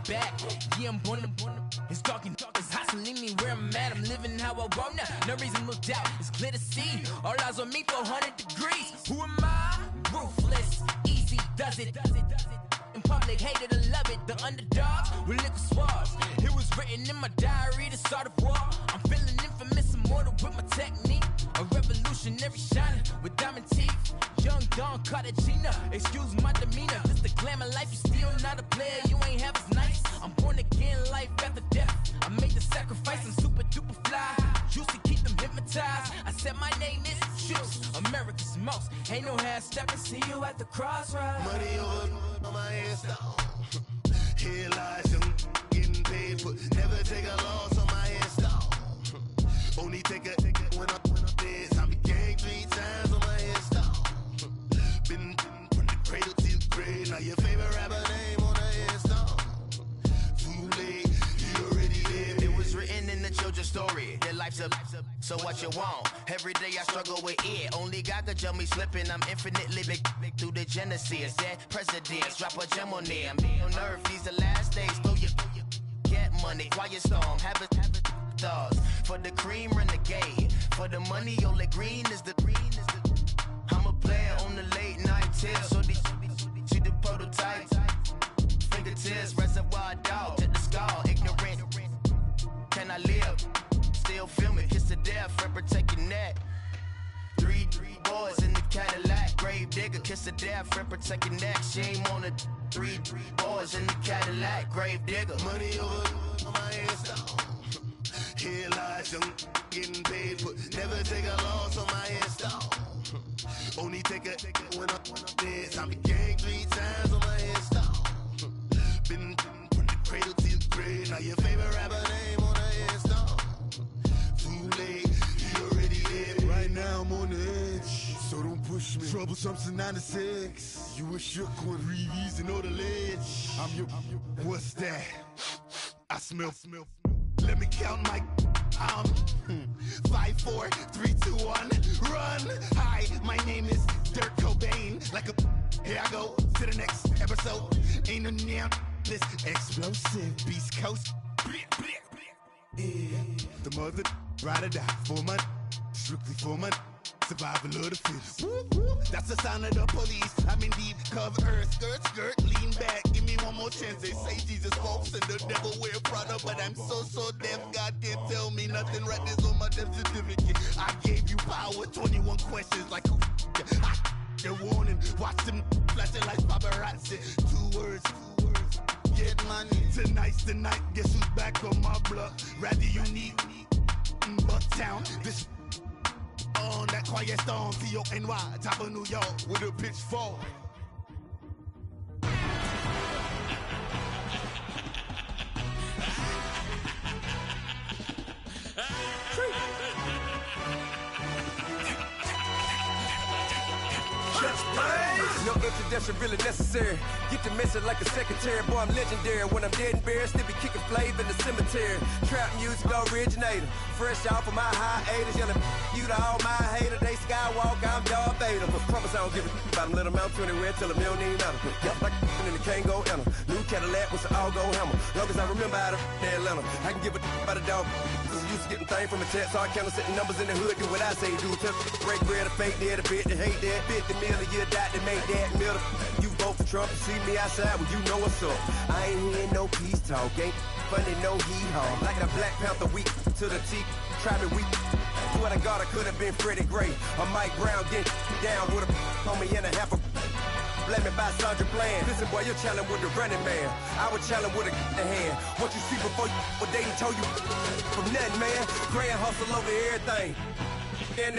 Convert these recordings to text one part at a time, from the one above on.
back. Yeah, I'm born. It's dark, it's hustling me where I'm at. I'm living how I want now. No reason to look out. It's clear to see. All eyes on me for 100 degrees. Who am I? Ruthless, easy does it. In public, hated or love it. The underdogs with liquor swabs. It was written in my diary to start a war. I'm feeling infamous, immortal with my technique. A revolutionary shining with diamond teeth. Young Don Cartagena, excuse my demeanor. This the glamour life, you still not a player. You ain't half as nice. I'm born again, life after death. I made the sacrifice, I'm super duper fly. Used to keep them hypnotized. I said my name is Juice, America's most. Ain't no half stepping. See you at the crossroads. Money over on my hairstyle. Here lies young, getting paid, but never take a loss on my hairstyle. Only take a when I'm dead. I be gang 3 times on my hairstyle. Been from the cradle to the grave. Now your favorite rapper name on the hairstyle. Too late, you already dead. It was written in the children's story. Their life's a so what you want? Every day I struggle with it. Only God could jump me slipping. I'm infinitely big through the genesis. Dead presidents, drop a gem on them. On earth, these the last days. Throw your get money, quiet storm, have it stars. For the cream, renegade. For the money, only green is the. I'm a player on the late night tips. So these see the prototype. Fingertips, reservoir dog, check the skull, ignorant. Can I live? Still film it, kiss to death, friend protect your neck. 3 boys in the Cadillac, grave digger, kiss to death, friend protect your neck. Shame on the 3 boys in the Cadillac, grave digger. Money over on my hairstyle. Here lies young, getting paid, but never take a loss on my hairstyle. Only take a when I'm dead. I be gang 3 times on my hairstyle. Been from the cradle to the grave. Now your favorite rapper name on the hairstyle. Too late, you already dead. Right now I'm on the edge, so don't push me. Troublesome to 9 to 6. You a shook one, breathe and know the ledge. I'm your. What's that? I smell. Let me count my. 5, 4, 3, 2, 1, run. Hi, my name is Dirk Cobain. Like a. Here I go to the next episode. Ain't no damn this explosive Beast Coast. Yeah. The mother ride or die for my. Strictly for my. Survival of the fittest. That's the sound of the police. I'm in deep cover earth. Skirt, lean back. Give me one more chance. They say Jesus walks and the devil wear Prada, but I'm so deaf. God can't tell me nothing. Right there's on my death certificate. I gave you power. 21 questions like who? They're warning. Watch them flashing like paparazzi. 2 words. Get money. Tonight's the night. Guess who's back on my block? Rather unique. Bucktown. This. On that quiet storm, T-O-N-Y, top of New York, with a pitchfork. No introduction really necessary. Get the message like a secretary. Boy, I'm legendary. When I'm dead and buried, still be kicking flavor in the cemetery. Trap music originator. Fresh off of my hiatus. Yelling you to all my haters. They skywalk, I'm Darth Vader. Promise I don't give a about them. Let them out anywhere till a million ain't matter. Got like in the can't go enter. New Cadillac with an all-go hammer. Long as I remember how to Atlanta. I can give a about a dog. Used to getting things from a text, so I count setting numbers in the hood. Do what I say, do. Tell break bread, a fake dead, a bit to hate that. 50 million, you died to make that middle. You vote for Trump, you see me outside, well, you know what's up. I ain't hearing no peace talk, ain't funny, no hee-haw. Like a Black Panther weak to the teeth, try me weak. Swear to God, I could have been Freddie Gray. Or Mike Brown getting down with a homie and a half a. Blame me by Sandra Bland. Listen, boy, you're challenging with the running man. I was challenging with a hand. What you see before you, what they told you from nothing, man. Grand hustle over everything. And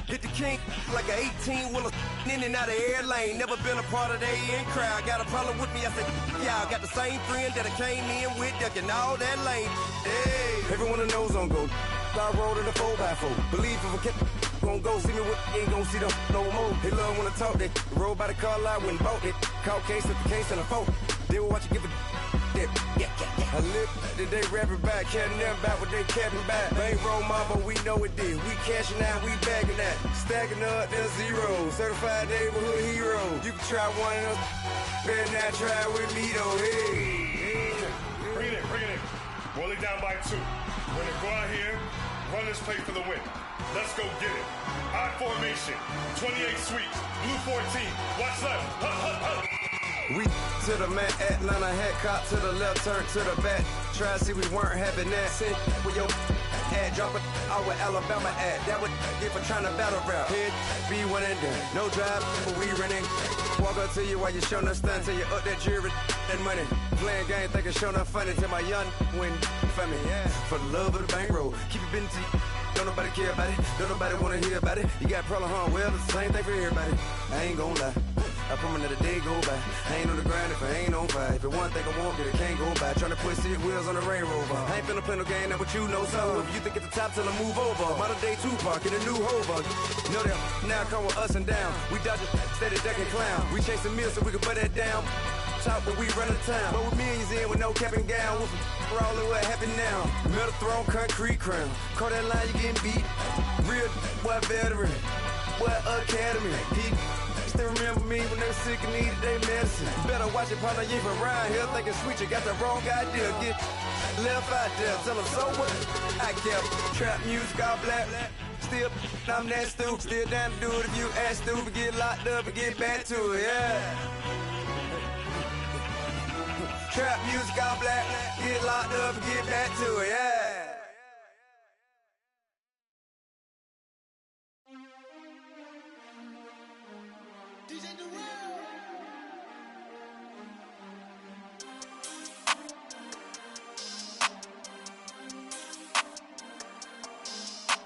hit the king like an 18-wheeler in and out of air lane. Never been a part of the in crowd. Got a problem with me, I said, y'all got the same friend that I came in with, ducking all that lane. Hey, everyone that knows on go. I rolled in a 4x4. Believe if I kept gon' go see me with ain't gon' see them no more. They love when I talk that. Roll by the car lot when bought it. Call case with the case and a phone. They will watch you give a that. I live today rapping back, carrying them back what they capping back. Bankroll mama, we know it did. We cashing out, we bagging that. Stacking up, there's zero. Certified neighborhood hero. You can try one of them. Better not try with me though. Hey. Bring it in. Roll it down by 2. We're going to go out here, run this play for the win. Let's go get it. I formation, 28 sweeps, blue 14. Watch left. We to the man, Atlanta head cop to the left, turn to the back. Try to see we weren't having that. Sit with your ad, drop it out with Alabama ad. That would get for trying to battle rap. Head, be one and done. No drive, but we running. Walk up to you while you showing us stun till you up that jewelry and money. Playing game, thinking showing up funny till my young win for me. Yeah. For the love of the bankroll, keep it busy. Don't nobody care about it. Don't nobody wanna hear about it. You got a problem, huh? Well, it's the same thing for everybody. I ain't gon' lie. I promise that a day go by. I ain't on the grind if I ain't on fire. If it one thing I want, then it can't go by. Tryna put seat wheels on the Range Rover. I ain't finna play no game, that what you know. So if you think it's the top, tell them move over. Modern day Tupac in a new Hova. Know that now come with us and down. We dodge it, steady duck and clown. We chasing meals so we can put that down. Top, but we run the town. But with millions in with no cap and gown. We're all in what happened now. Metal throne, concrete crown. Call that line, you getting beat. Real, what veteran. What academy. He still remember me when they were sick and needed their medicine. Better watch it, partner, you ain't from around here thinking sweet, you got the wrong idea. Get left out there, tell them so what? I kept trap music all black. Still, I'm that stupid. Still down to do it if you ask stupid. Get locked up and get back to it, yeah. Trap music all black. Get locked up and get back to it, yeah.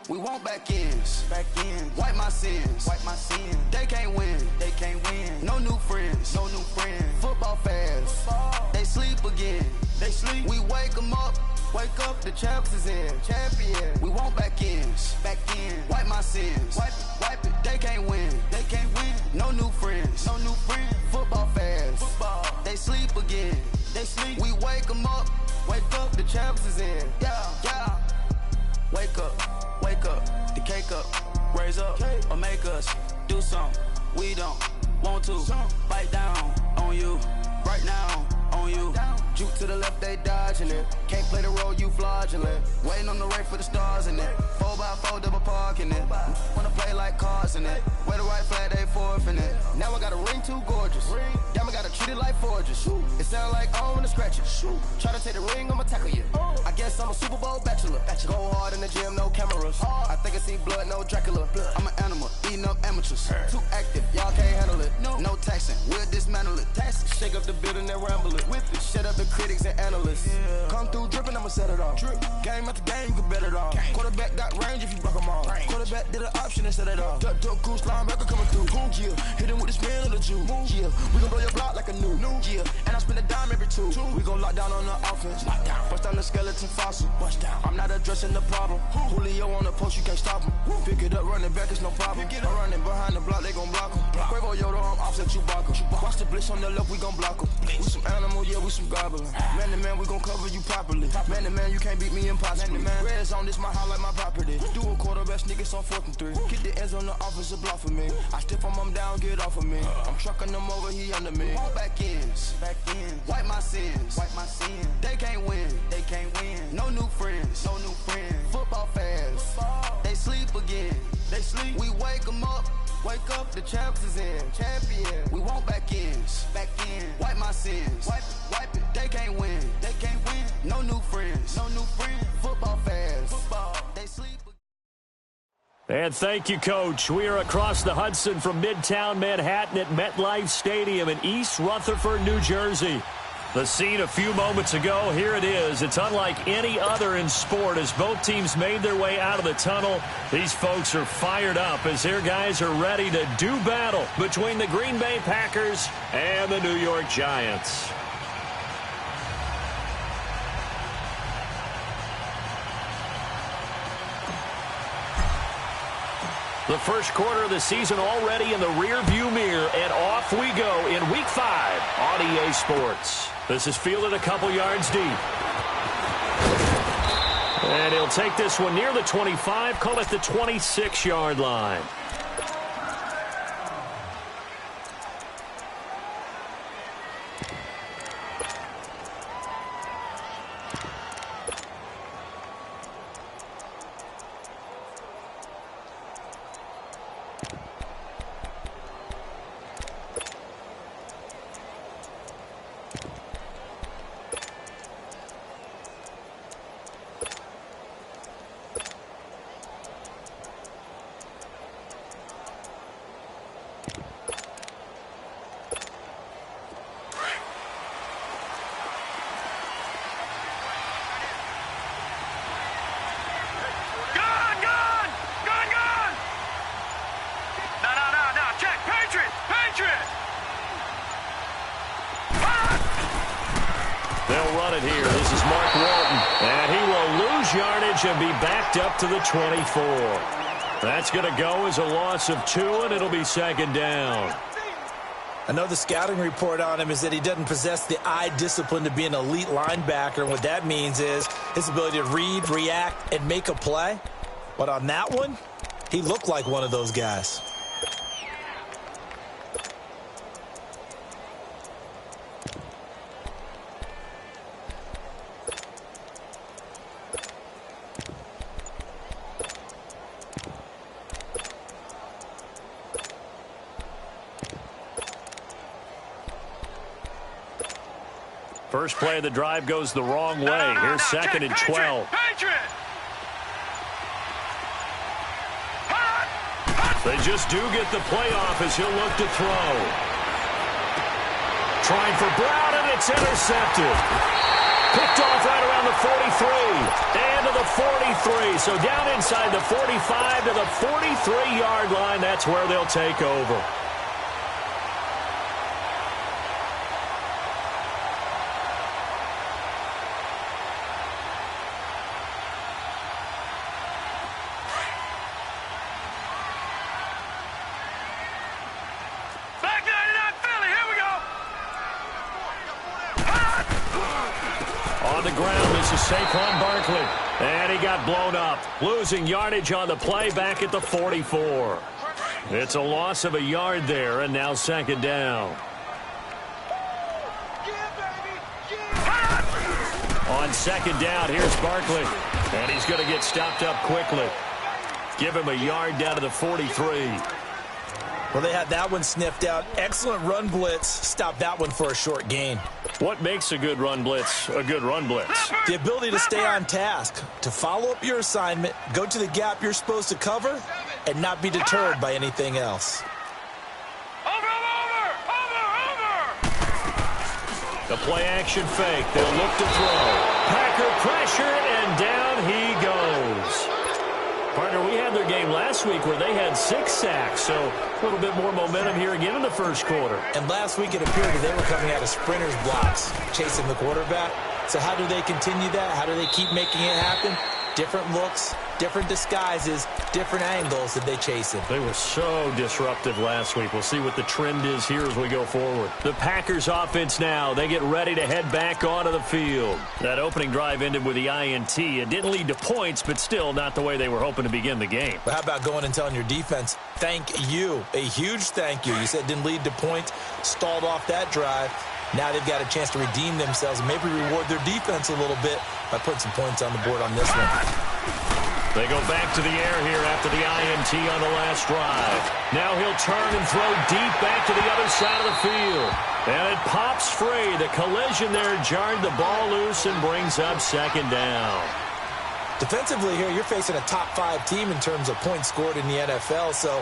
We want back ends. Wipe my sins. They can't win. No new friends. Football fans. They sleep again. We wake them up. The champs is in. Champion. We want back ends. Wipe my sins. Wipe it. They can't win. No new friends. Football fans. They sleep again. We wake them up. The champs is in. Yeah. Wake up, the cake up, raise up, or make us do something we don't want to. Bite down on you, right now on you. Juke to the left, they dodging it. Can't play the role, you fraudulent. Waiting on the race for the stars in it. 4x4 double parking it. Wanna play like cars in it. Wear the white flag, they forfeiting it. Now I got a ring too gorgeous. Damn, I gotta treat it like forges. It sound like I don't wanna scratch it. Try to take the ring, I'ma tackle you. I guess I'm a Super Bowl bachelor. Go hard in the gym, no cameras. I think I see blood, no Dracula. I'm an animal, eating up amateurs. Too active, y'all can't handle it. No taxing, we'll dismantle it. Shake up the building and ramble it. Whip it, shut up the critics and analysts. Come through dripping, I'ma set it off. Game after game, you can bet it off. Quarterback got range if you block them all. Quarterback did an option and set it off. Duck, goose, linebacker coming through. Yeah, hit him with the spin of the Jew. Yeah, we gon' blow your block like a new. Yeah, and I spin a dime every two. We gon' lock down on the offense. Bust down the skeleton fossil. I'm not addressing the problem. Julio on the post, you can't stop him. Pick it up, running back, it's no problem. I'm running behind the block, they gon' block him. Quavo Yoda, I'm offset Chewbacca. Watch the blitz on the left, we gon' block him. We some animal, yeah, we some goblin. Man to man, we gon' cover you properly. Man to man, you can't beat me impossibly. Red zone, this my house like my property. Do a quarterback, niggas on 4th and 3. Get the ends on the offensive block for me. I stiff him down, get off of me. I'm trucking them over, he under me. Back ends. Wipe my sins. They can't win. No new friends. Football fans. They sleep again. We wake them up. The champs is in. Champion. We want back ends. Wipe my sins. Wipe it. They can't win. No new friends. Football fans. They sleep. And thank you, Coach. We are across the Hudson from Midtown Manhattan at MetLife Stadium in East Rutherford, New Jersey. The scene a few moments ago, here it is. It's unlike any other in sport as both teams made their way out of the tunnel. These folks are fired up as their guys are ready to do battle between the Green Bay Packers and the New York Giants. The first quarter of the season already in the rear-view mirror, and off we go in Week 5 on EA Sports. This is fielded a couple yards deep. And he'll take this one near the 25, call it the 26-yard line. They'll run it here. This is Mark Walton. And he will lose yardage and be backed up to the 24. That's going to go as a loss of 2, and it'll be second down. I know the scouting report on him is that he doesn't possess the eye discipline to be an elite linebacker. And what that means is his ability to read, react, and make a play. But on that one, he looked like one of those guys. First play of the drive goes the wrong way. Here's second and 12. They just do get the playoff as he'll look to throw. Trying for Brown, and it's intercepted. Picked off right around the 43. And to the 43. So down inside the 45 to the 43-yard line. That's where they'll take over. Saquon Barkley, and he got blown up, losing yardage on the play back at the 44. It's a loss of a yard there, and now second down. On second down, here's Barkley, and he's going to get stopped up quickly. Give him a yard down to the 43. Well, they had that one sniffed out. Excellent run blitz. Stopped that one for a short gain. What makes a good run blitz a good run blitz? The ability to stay on task, to follow up your assignment, go to the gap you're supposed to cover, and not be deterred by anything else. The play action fake. They'll look to throw. Packer pressure, and down he goes. Partner, we had their game last week where they had 6 sacks, so a little bit more momentum here again in the first quarter. And last week it appeared that they were coming out of sprinters blocks, chasing the quarterback. So how do they continue that? How do they keep making it happen? Different looks, different disguises, different angles that they chase him. They were so disruptive last week. We'll see what the trend is here as we go forward. The Packers offense now. They get ready to head back onto the field. That opening drive ended with the INT. It didn't lead to points, but still not the way they were hoping to begin the game. But how about going and telling your defense, thank you, a huge thank you. You said it didn't lead to points, stalled off that drive. Now they've got a chance to redeem themselves and maybe reward their defense a little bit by putting some points on the board on this one. They go back to the air here after the INT on the last drive. Now he'll turn and throw deep back to the other side of the field. And it pops free. The collision there jarred the ball loose and brings up second down. Defensively here, you're facing a top 5 team in terms of points scored in the NFL. So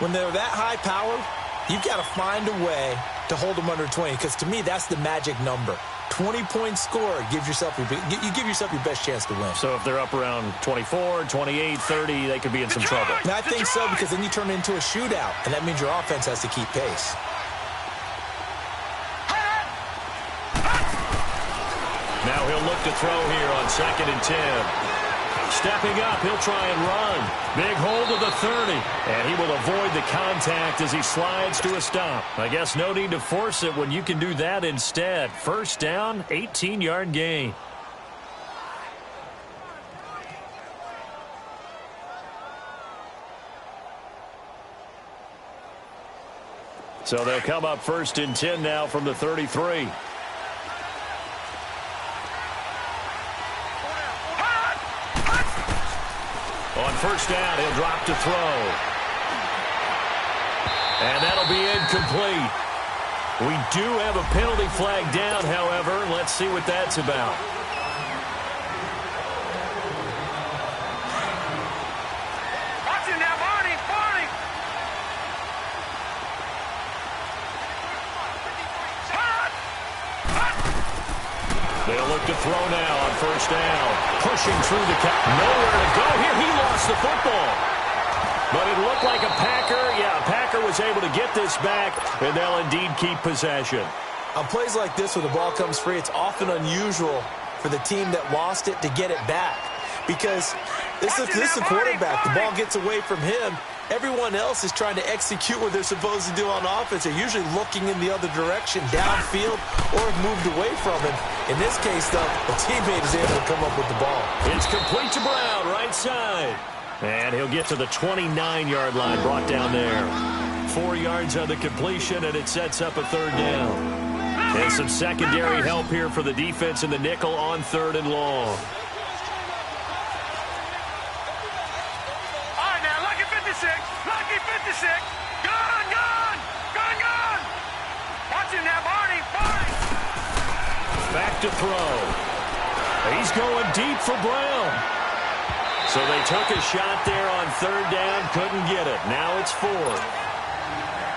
when they're that high powered, you've got to find a way to hold them under 20, because to me, that's the magic number. 20 points scored, you give yourself your best chance to win. So if they're up around 24, 28, 30, they could be in some trouble. Now, I think so, because then you turn it into a shootout, and that means your offense has to keep pace. Now he'll look to throw here on second and 10. Stepping up, he'll try and run. Big hold of the 30, and he will avoid the contact as he slides to a stop. I guess no need to force it when you can do that instead. First down, 18-yard gain. So they'll come up first and 10 now from the 33. On first down, he'll drop to throw. And that'll be incomplete. We do have a penalty flag down, however. Let's see what that's about. Watch him now, Barney! They'll look to throw now on first down. Pushing through the cap. Nowhere to go here. He lost the football. But it looked like a Packer. Yeah, a Packer was able to get this back, and they'll indeed keep possession. On plays like this, when the ball comes free, it's often unusual for the team that lost it to get it back. Because this is the quarterback. The ball gets away from him. Everyone else is trying to execute what they're supposed to do on offense. They're usually looking in the other direction, downfield, or have moved away from him. In this case, though, a teammate is able to come up with the ball. It's complete to Brown, right side. And he'll get to the 29-yard line, brought down there. 4 yards on the completion, and it sets up a 3rd down. And some secondary help here for the defense in the nickel on 3rd and long. Lucky 56. Gone, gone. Gone, gone. Watch him now, Barney. Back to throw. He's going deep for Brown. So they took a shot there on 3rd down. Couldn't get it. Now it's 4th.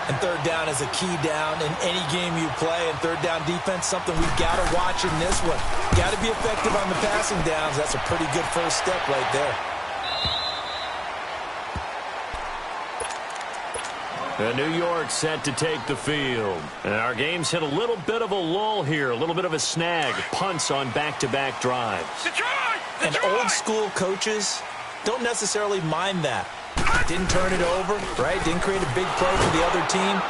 And 3rd down is a key down in any game you play. And 3rd down defense, something we've got to watch in this one. Got to be effective on the passing downs. That's a pretty good first step right there. New York set to take the field. And our game's hit a little bit of a lull here, a little bit of a snag. Punts on back-to-back drives. And old-school coaches don't necessarily mind that. Didn't turn it over, right? Didn't create a big play for the other team.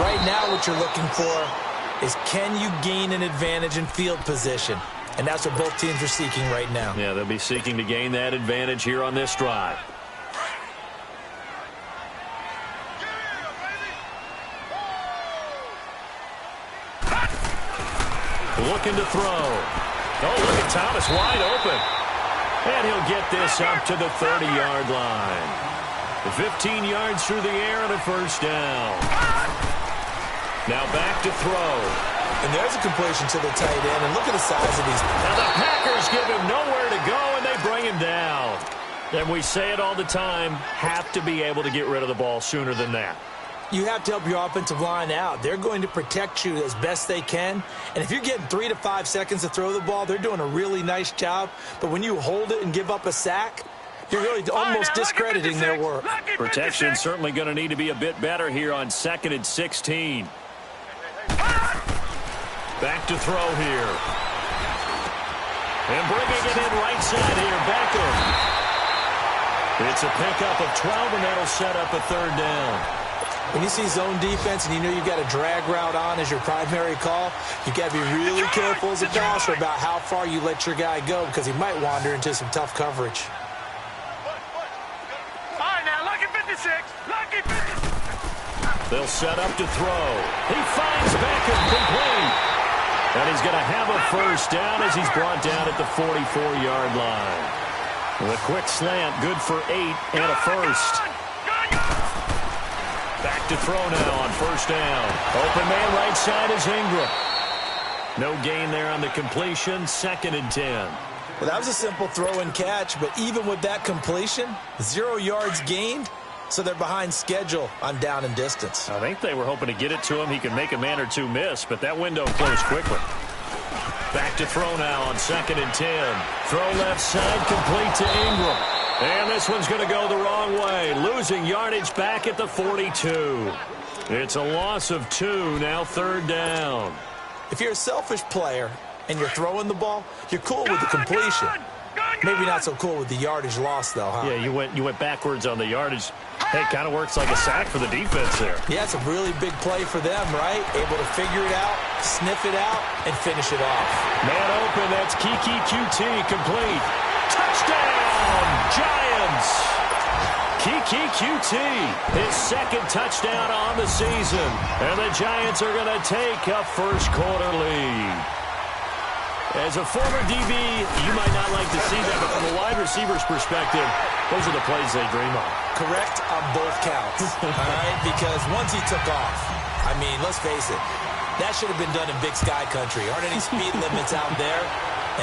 Right now what you're looking for is, can you gain an advantage in field position? And that's what both teams are seeking right now. Yeah, they'll be seeking to gain that advantage here on this drive. Looking to throw. Oh, look at Thomas wide open. And he'll get this up to the 30-yard line. 15 yards through the air and a 1st down. Now back to throw. And there's a completion to the tight end. And look at the size of these. Now the Packers give him nowhere to go, and they bring him down. And we say it all the time, have to be able to get rid of the ball sooner than that. You have to help your offensive line out. They're going to protect you as best they can. And if you're getting 3 to 5 seconds to throw the ball, they're doing a really nice job. But when you hold it and give up a sack, you're really almost discrediting their work. Protection's certainly going to need to be a bit better here on 2nd and 16. Back to throw here. And bringing it in right side here, Beckham. It's a pickup of 12, and that'll set up a 3rd down. When you see zone defense and you know you've got a drag route on as your primary call, you've got to be really careful as a passer about how far you let your guy go, because he might wander into some tough coverage. All right, now, lucky 56. Lucky 56. They'll set up to throw. He finds Beckham complete. And he's going to have a 1st down as he's brought down at the 44-yard line. With a quick slant, good for 8 and a 1st. Back to throw now on 1st down. Open man right side is Ingram. No gain there on the completion. 2nd and 10. Well, that was a simple throw and catch, but even with that completion, 0 yards gained, so they're behind schedule on down and distance. I think they were hoping to get it to him. He could make a man or two miss, but that window closed quickly. Back to throw now on 2nd and 10. Throw left side, complete to Ingram. And this one's going to go the wrong way. Losing yardage back at the 42. It's a loss of 2, now 3rd down. If you're a selfish player and you're throwing the ball, you're cool with the completion. Maybe not so cool with the yardage loss, though, huh? Yeah, you went backwards on the yardage. Hey, kind of works like a sack for the defense there. Yeah, it's a really big play for them, right? Able to figure it out, sniff it out, and finish it off. Man open, that's Kiki QT, complete. Touchdown, Giants! Kiki QT, his 2nd touchdown on the season. And the Giants are going to take a first-quarter lead. As a former DB, you might not like to see that, but from a wide receiver's perspective, those are the plays they dream of. Correct on both counts, all right? Because once he took off, I mean, let's face it, that should have been done in Big Sky country. Aren't any speed limits out there?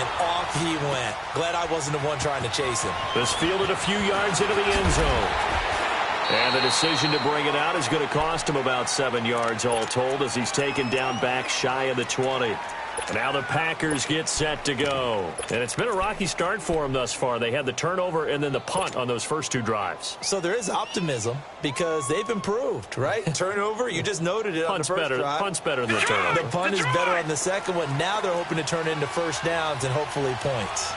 And off he went. Glad I wasn't the one trying to chase him. This fielded a few yards into the end zone. And the decision to bring it out is going to cost him about 7 yards all told as he's taken down back shy of the 20. Now the Packers get set to go. And it's been a rocky start for them thus far. They had the turnover and then the punt on those first 2 drives. So there is optimism because they've improved, right? Turnover, you just noted it on the first drive. Punt's better than the turnover. The punt is better on the second one. Now they're hoping to turn it into first downs and hopefully points.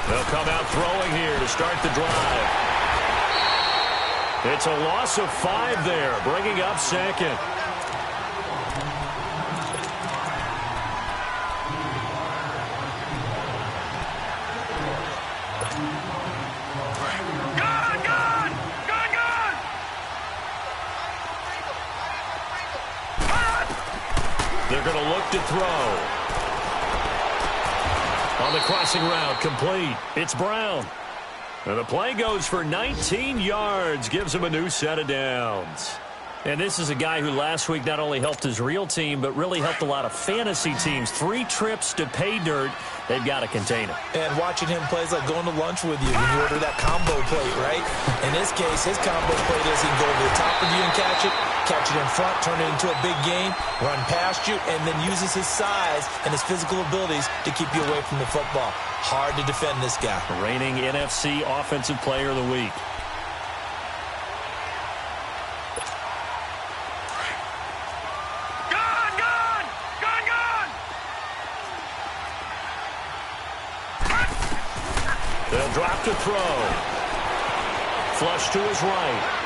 They'll come out throwing here to start the drive. It's a loss of 5 there, bringing up second. They're going to look to throw. On the crossing route, complete. It's Brown. And the play goes for 19 yards, gives him a new set of downs. And this is a guy who last week not only helped his real team, but really helped a lot of fantasy teams. 3 trips to pay dirt. They've got to contain him. And watching him play is like going to lunch with you when you order that combo plate, right? In this case, his combo plate is he can go over the top of you and catch it in front, turn it into a big gain, run past you, and then uses his size and his physical abilities to keep you away from the football. Hard to defend this guy. Reigning NFC Offensive Player of the Week. They'll drop to throw. Flush to his right.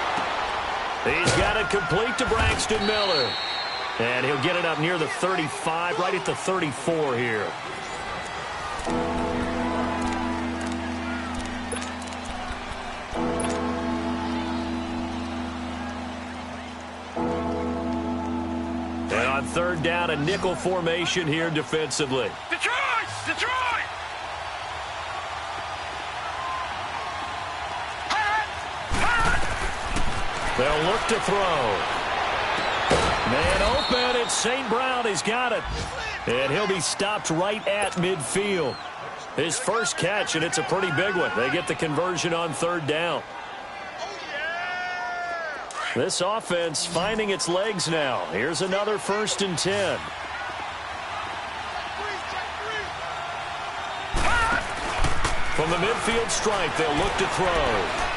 He's got it complete to Braxton Miller. And he'll get it up near the 35, right at the 34 here. And on 3rd down, a nickel formation here defensively. Detroit! They'll look to throw. Man open, it's St. Brown. He's got it. And he'll be stopped right at midfield. His first catch, and it's a pretty big one. They get the conversion on 3rd down. This offense finding its legs now. Here's another 1st and 10. From the midfield stripe, they'll look to throw.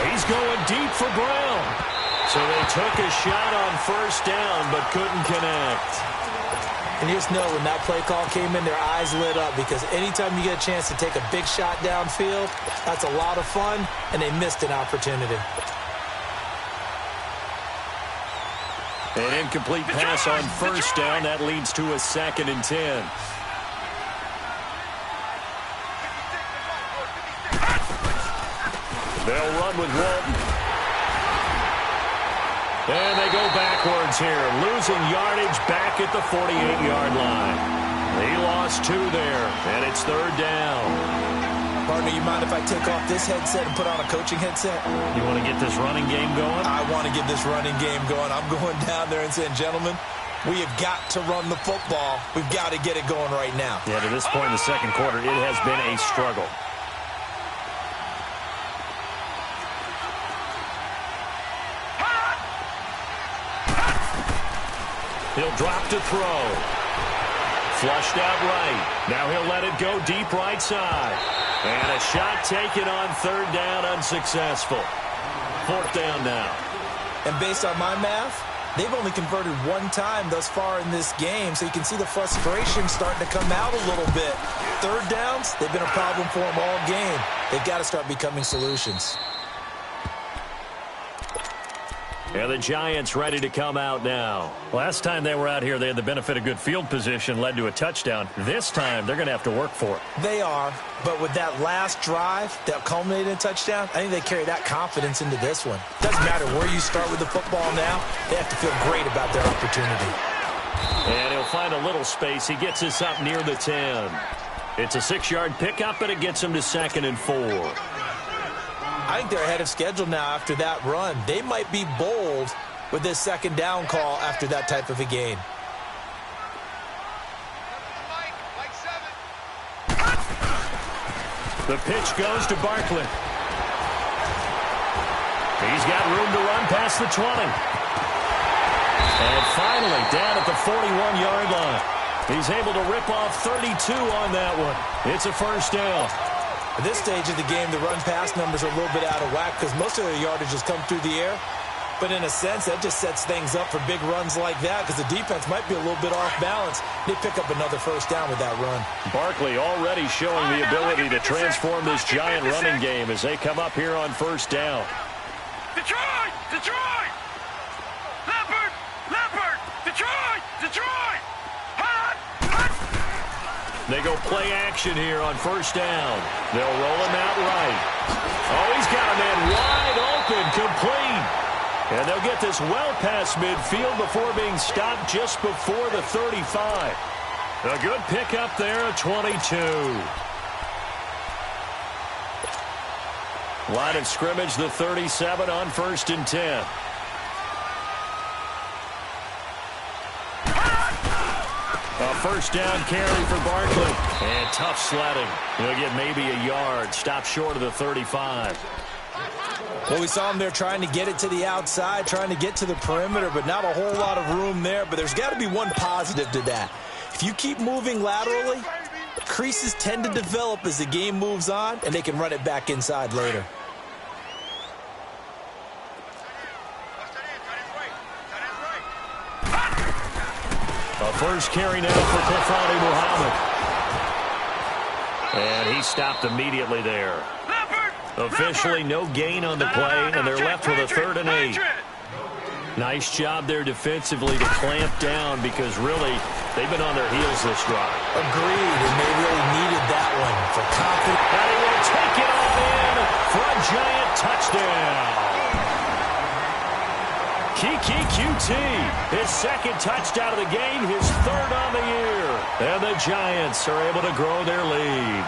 He's going deep for Brown. So they took a shot on 1st down, but couldn't connect. And you just know when that play call came in, their eyes lit up because anytime you get a chance to take a big shot downfield, that's a lot of fun, and they missed an opportunity. An incomplete pass on 1st down. That leads to a 2nd and 10. They'll run with Walton. And they go backwards here, losing yardage back at the 48-yard line. He lost 2 there, and it's 3rd down. Partner, you mind if I take off this headset and put on a coaching headset? You want to get this running game going? I want to get this running game going. I'm going down there and saying, gentlemen, we have got to run the football. We've got to get it going right now. Yeah, to this point in the 2nd quarter, it has been a struggle. He'll drop to throw. Flushed out right. Now he'll let it go deep right side. And a shot taken on 3rd down, unsuccessful. 4th down now. And based on my math, they've only converted 1 time thus far in this game, so you can see the frustration starting to come out a little bit. 3rd downs, they've been a problem for them all game. They've got to start becoming solutions. And the Giants ready to come out now. Last time they were out here, they had the benefit of good field position, led to a touchdown. This time, they're going to have to work for it. They are, but with that last drive that culminated in a touchdown, I think they carry that confidence into this one. Doesn't matter where you start with the football now, they have to feel great about their opportunity. And he'll find a little space. He gets this up near the 10. It's a 6-yard pickup, and it gets him to 2nd and 4. I think they're ahead of schedule now after that run. They might be bold with this 2nd down call after that type of a gain. The pitch goes to Barkley. He's got room to run past the 20. And finally, down at the 41-yard line. He's able to rip off 32 on that one. It's a first down. At this stage of the game, the run-pass numbers are a little bit out of whack because most of their yardage has come through the air. But in a sense, that just sets things up for big runs like that because the defense might be a little bit off balance. They pick up another first down with that run. Barkley already showing the ability to transform this giant running game as they come up here on first down. Detroit! Detroit! Leopard! Leopard! Detroit! Detroit! Hot! Hot! They go play action here on first down. They'll roll him out right. Oh, he's got a man wide open, complete. And they'll get this well past midfield before being stopped just before the 35. A good pickup there at 22. Line of scrimmage, the 37 on 1st and 10. A first down carry for Barkley. And tough sledding. He'll get maybe a yard. Stop short of the 35. Well, we saw him there trying to get it to the outside, trying to get to the perimeter, but not a whole lot of room there. But there's got to be one positive to that. If you keep moving laterally, creases tend to develop as the game moves on, and they can run it back inside later. A first carry now for Khalfani Muhammad. And he stopped immediately there. Officially no gain on the play, and they're left with a 3rd and 8. Nice job there defensively to clamp down because really they've been on their heels this drive. Agreed, and they really needed that one for confidence. And he will take it all in for a giant touchdown. Kiki QT, his 2nd touchdown of the game, his 3rd on the year. And the Giants are able to grow their lead.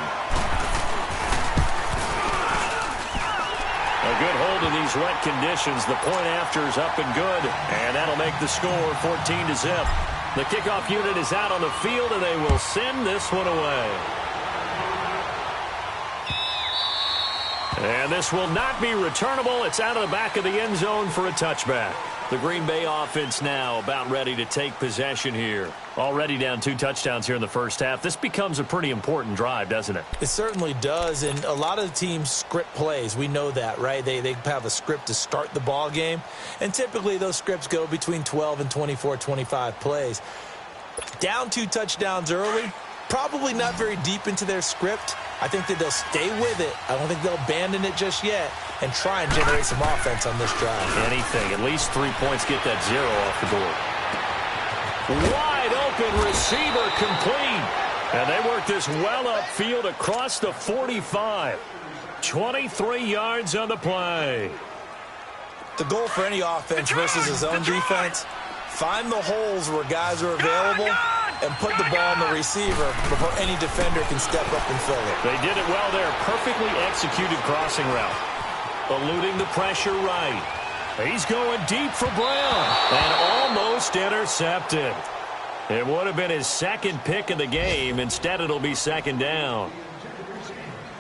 A good hold in these wet conditions. The point after is up and good. And that'll make the score 14-0. The kickoff unit is out on the field, and they will send this one away. And this will not be returnable. It's out of the back of the end zone for a touchback. The Green Bay offense now about ready to take possession here. Already down 2 touchdowns here in the first half. This becomes a pretty important drive, doesn't it? It certainly does, and a lot of the teams script plays. We know that, right? They have a script to start the ball game, and typically those scripts go between 12 and 24, 25 plays. Down 2 touchdowns early, probably not very deep into their script. I think that they'll stay with it. I don't think they'll abandon it just yet and try and generate some offense on this drive. Anything. At least 3 points, get that 0 off the board. Wide open receiver complete. And they work this well upfield across the 45. 23 yards on the play. The goal for any offense versus his own defense, find the holes where guys are available and put the ball on the receiver before any defender can step up and fill it. They did it well there. Perfectly executed crossing route. Eluding the pressure right. He's going deep for Brown. And almost intercepted. It would have been his 2nd pick of the game. Instead, it'll be 2nd down.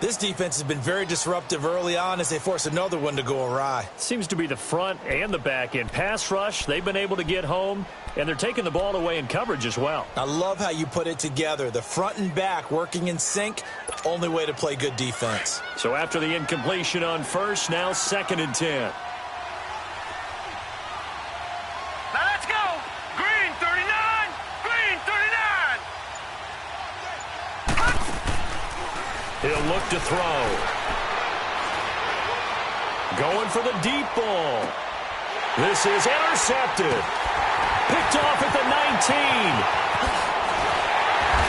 This defense has been very disruptive early on as they force another one to go awry. Seems to be the front and the back end. Pass rush, they've been able to get home, and they're taking the ball away in coverage as well. I love how you put it together. The front and back working in sync, only way to play good defense. So after the incompletion on first, now 2nd and 10. Now let's go. Green 39. Green 39. He'll look to throw. Going for the deep ball. This is intercepted. Picked off at the 19.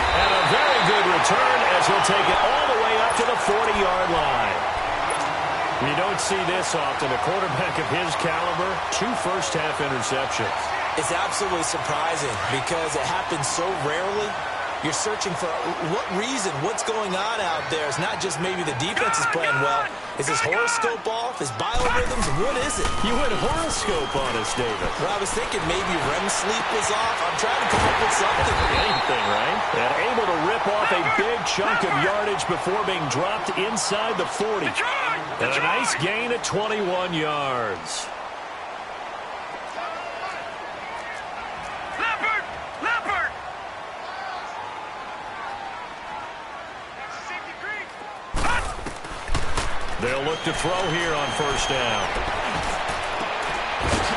And a very good return as he'll take it all the way up to the 40-yard line. You don't see this often. A quarterback of his caliber, 2 first-half interceptions. It's absolutely surprising because it happens so rarely. You're searching for what reason, what's going on out there. It's not just maybe the defense is playing well. Is his horoscope off? His biorhythms? What is it? You went horoscope on us, David. Well, I was thinking maybe REM sleep was off. I'm trying to come up with something. Anything, right? And able to rip off a big chunk of yardage before being dropped inside the 40. And a nice gain at 21 yards. They'll look to throw here on first down.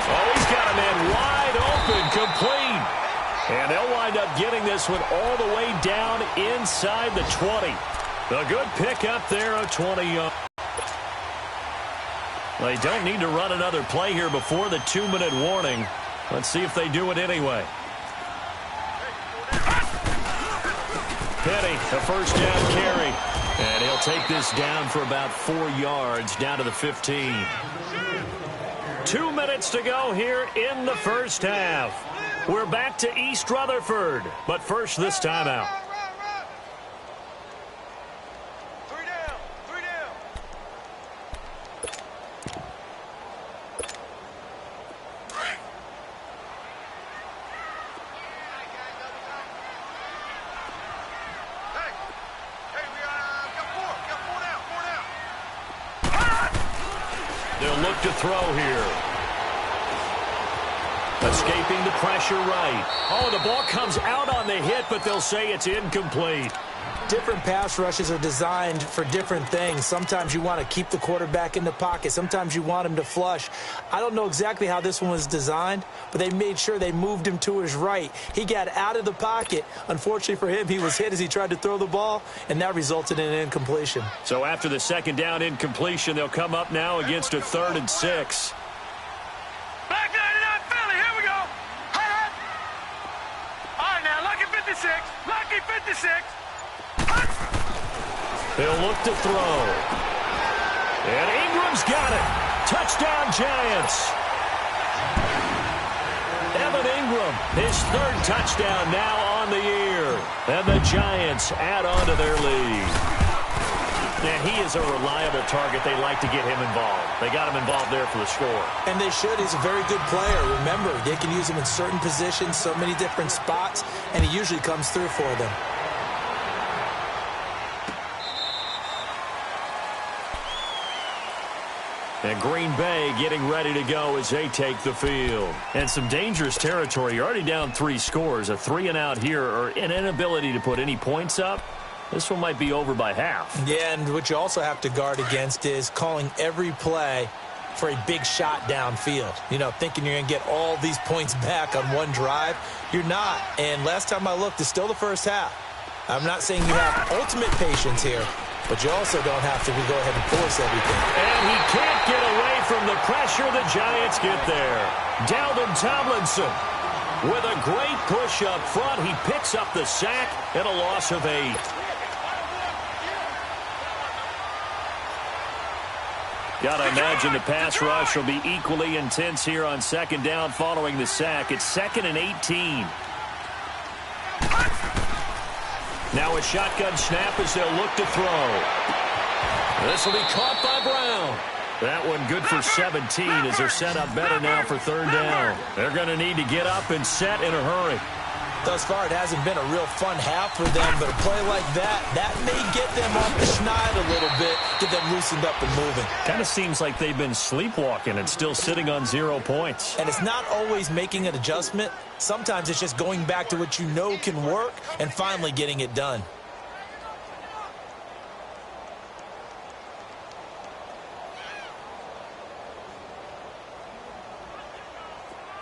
Oh, he's got a man wide open, complete. And they'll wind up getting this one all the way down inside the 20. A good pickup there of 20 yards. They don't need to run another play here before the 2-minute warning. Let's see if they do it anyway. Petty, a first down carry. And he'll take this down for about 4 yards, down to the 15. 2 minutes to go here in the first half. We're back to East Rutherford, but first this timeout. They'll look to throw here. Escaping the pressure right. Oh, the ball comes out on the hit, but they'll say it's incomplete. Different pass rushes are designed for different things. Sometimes you want to keep the quarterback in the pocket. Sometimes you want him to flush. I don't know exactly how this one was designed, but they made sure they moved him to his right. He got out of the pocket. Unfortunately for him, he was hit as he tried to throw the ball, and that resulted in an incompletion. So after the second down incompletion, they'll come up now against a 3rd and 6. Back 99 Philly, here we go. All right, now, lucky 56. Lucky 56. They'll look to throw. And Ingram's got it. Touchdown, Giants. Evan Ingram, his 3rd touchdown now on the year. And the Giants add on to their lead. And he is a reliable target. They like to get him involved. They got him involved there for the score. And they should. He's a very good player. Remember, they can use him in certain positions, so many different spots, and he usually comes through for them. And Green Bay getting ready to go as they take the field. And some dangerous territory. You're already down 3 scores. A 3-and-out here, or an inability to put any points up. This one might be over by half. Yeah, and what you also have to guard against is calling every play for a big shot downfield. You know, thinking you're going to get all these points back on one drive. You're not. And last time I looked, it's still the first half. I'm not saying you have ultimate patience here, but you also don't have to go ahead and force everything. And he can't get away from the pressure. The Giants get there. Dalvin Tomlinson with a great push up front. He picks up the sack and a loss of 8. Got to imagine the pass rush will be equally intense here on second down following the sack. It's 2nd and 18. Now a shotgun snap as they'll look to throw. This will be caught by Brown. That one good for 17 as they're set up better now for 3rd down. They're going to need to get up and set in a hurry. Thus far, it hasn't been a real fun half for them, but a play like that may get them off the schneid a little bit, get them loosened up and moving. Kind of seems like they've been sleepwalking and still sitting on 0 points. And it's not always making an adjustment. Sometimes it's just going back to what you know can work and finally getting it done.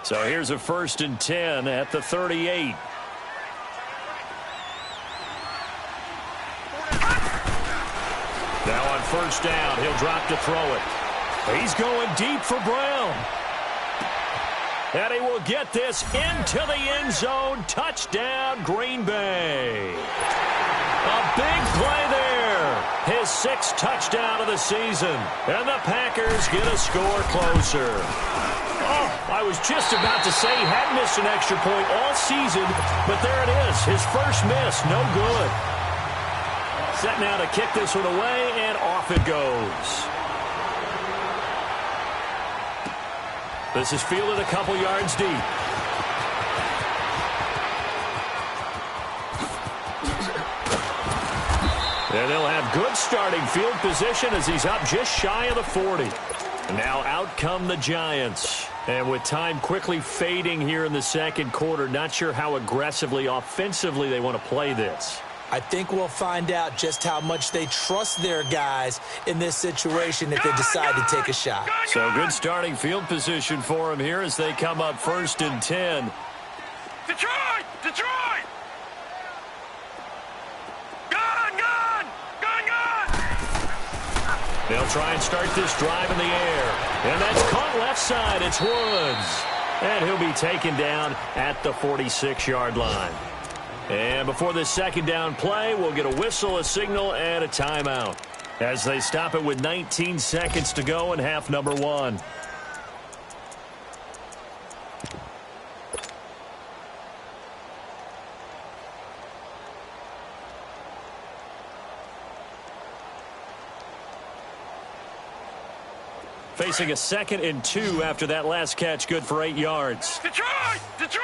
So here's a 1st and 10 at the 38. Now on 1st down, he'll drop to throw it. He's going deep for Brown. And he will get this into the end zone. Touchdown, Green Bay. A big play there. His 6th touchdown of the season. And the Packers get a score closer. Oh, I was just about to say he hadn't missed an extra point all season, but there it is. His first miss, no good. Set now to kick this one away, and off it goes. This is fielded a couple yards deep. And they'll have good starting field position as he's up just shy of the 40. Now out come the Giants. And with time quickly fading here in the second quarter, not sure how aggressively, offensively they want to play this. I think we'll find out just how much they trust their guys in this situation if they decide to take a shot. So good starting field position for them here as they come up 1st and 10. Detroit! Detroit! Gun! Gun! Gun! Gun! They'll try and start this drive in the air. And that's caught left side. It's Woods. And he'll be taken down at the 46-yard line. And before this second down play, we'll get a whistle, a signal, and a timeout as they stop it with 19 seconds to go in half number 1. Facing a 2nd and 2 after that last catch, good for 8 yards. Detroit! Detroit!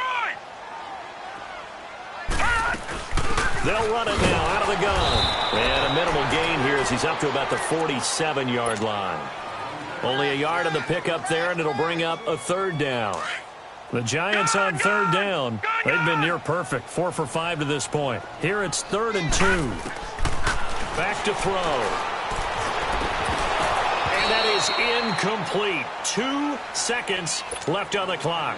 They'll run it now out of the gun. And a minimal gain here as he's up to about the 47-yard line. Only a yard on the pickup there, and it'll bring up a 3rd down. The Giants on 3rd down. They've been near perfect, 4 for 5 to this point. Here it's 3rd and 2. Back to throw. And that is incomplete. 2 seconds left on the clock.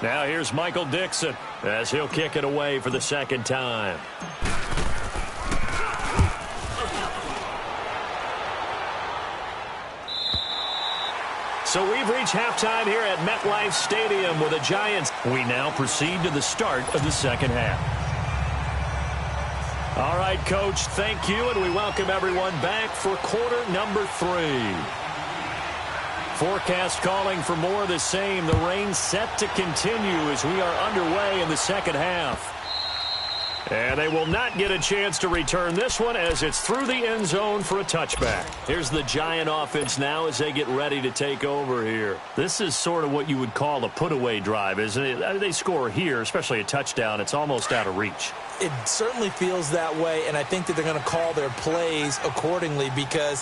Now here's Michael Dixon as he'll kick it away for the 2nd time. So we've reached halftime here at MetLife Stadium with the Giants. We now proceed to the start of the 2nd half. All right, Coach, thank you, and we welcome everyone back for quarter number 3. Forecast calling for more of the same. The rain set to continue as we are underway in the 2nd half. And they will not get a chance to return this one as it's through the end zone for a touchback. Here's the Giant offense now as they get ready to take over here. This is sort of what you would call a put-away drive, isn't it? They score here, especially a touchdown. It's almost out of reach. It certainly feels that way, and I think that they're going to call their plays accordingly because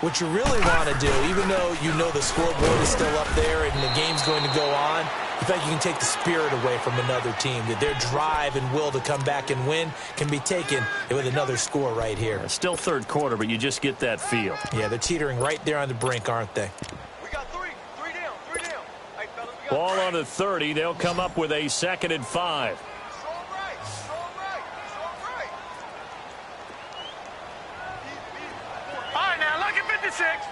what you really want to do, even though you know the scoreboard is still up there and the game's going to go on, in fact, you can take the spirit away from another team. That their drive and will to come back and win can be taken with another score right here. It's still 3rd quarter, but you just get that feel. Yeah, they're teetering right there on the brink, aren't they? We got three down. Hey, fellas, we got Ball on the 30. They'll come up with a 2nd and 5. Strong right. All right, now, lucky 56.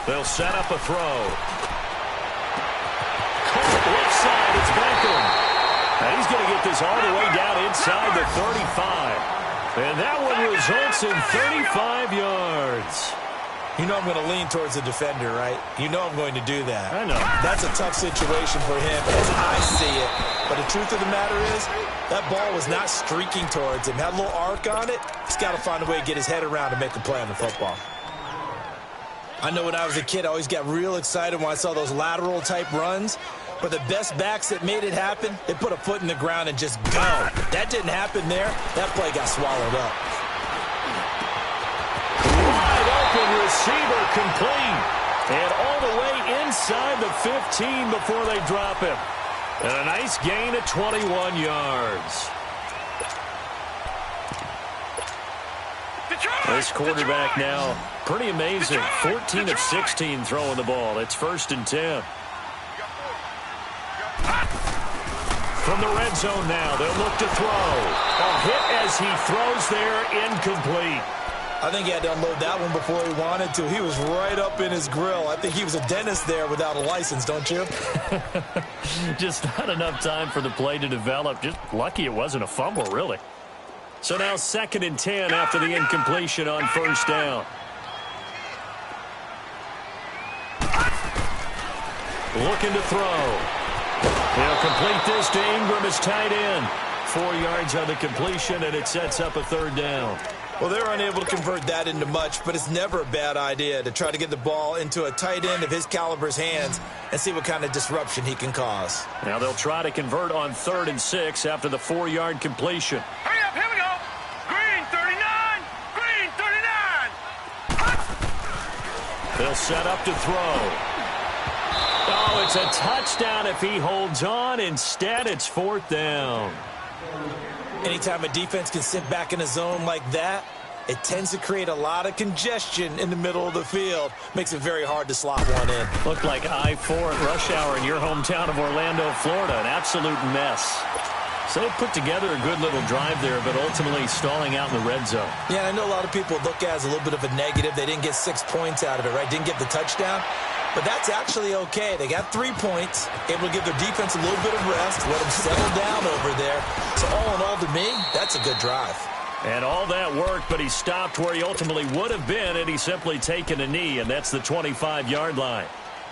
They'll set up a throw. Caught left side. It's Beckham. And he's going to get this all the way down inside the 35. And that one results in 35 yards. You know I'm going to lean towards the defender, right? You know I'm going to do that. I know. That's a tough situation for him as I see it. But the truth of the matter is, that ball was not streaking towards him. Had a little arc on it. He's got to find a way to get his head around and make a play on the football. I know when I was a kid, I always got real excited when I saw those lateral-type runs. But the best backs that made it happen, they put a foot in the ground and just go. That didn't happen there. That play got swallowed up. Wide open receiver complete. And all the way inside the 15 before they drop him. And a nice gain of 21 yards. This quarterback now, pretty amazing. 14 of 16 throwing the ball. It's 1st and 10. From the red zone now, they'll look to throw. A hit as he throws there, incomplete. I think he had to unload that one before he wanted to. He was right up in his grill. I think he was a dentist there without a license, don't you? Just not enough time for the play to develop. Just lucky it wasn't a fumble, really. So now 2nd and 10 after the incompletion on 1st down. Looking to throw. He'll complete this to Ingram as tight end. 4 yards on the completion, and it sets up a 3rd down. Well, they were unable to convert that into much, but it's never a bad idea to try to get the ball into a tight end of his caliber's hands and see what kind of disruption he can cause. Now they'll try to convert on 3rd and 6 after the 4-yard completion. Hurry up, here we go. Green 39. Green 39. They'll set up to throw. Oh, it's a touchdown if he holds on. Instead, it's 4th down. Anytime a defense can sit back in a zone like that, it tends to create a lot of congestion in the middle of the field. Makes it very hard to slot one in. Looked like I-4 at rush hour in your hometown of Orlando, Florida. An absolute mess. So they put together a good little drive there, but ultimately stalling out in the red zone. Yeah, I know a lot of people look at it as a little bit of a negative. They didn't get 6 points out of it, right? Didn't get the touchdown. But that's actually okay. They got 3 points, able to give their defense a little bit of rest, let them settle down over there. So all in all, to me, that's a good drive. And all that worked, but he stopped where he ultimately would have been, and he's simply taken a knee, and that's the 25-yard line.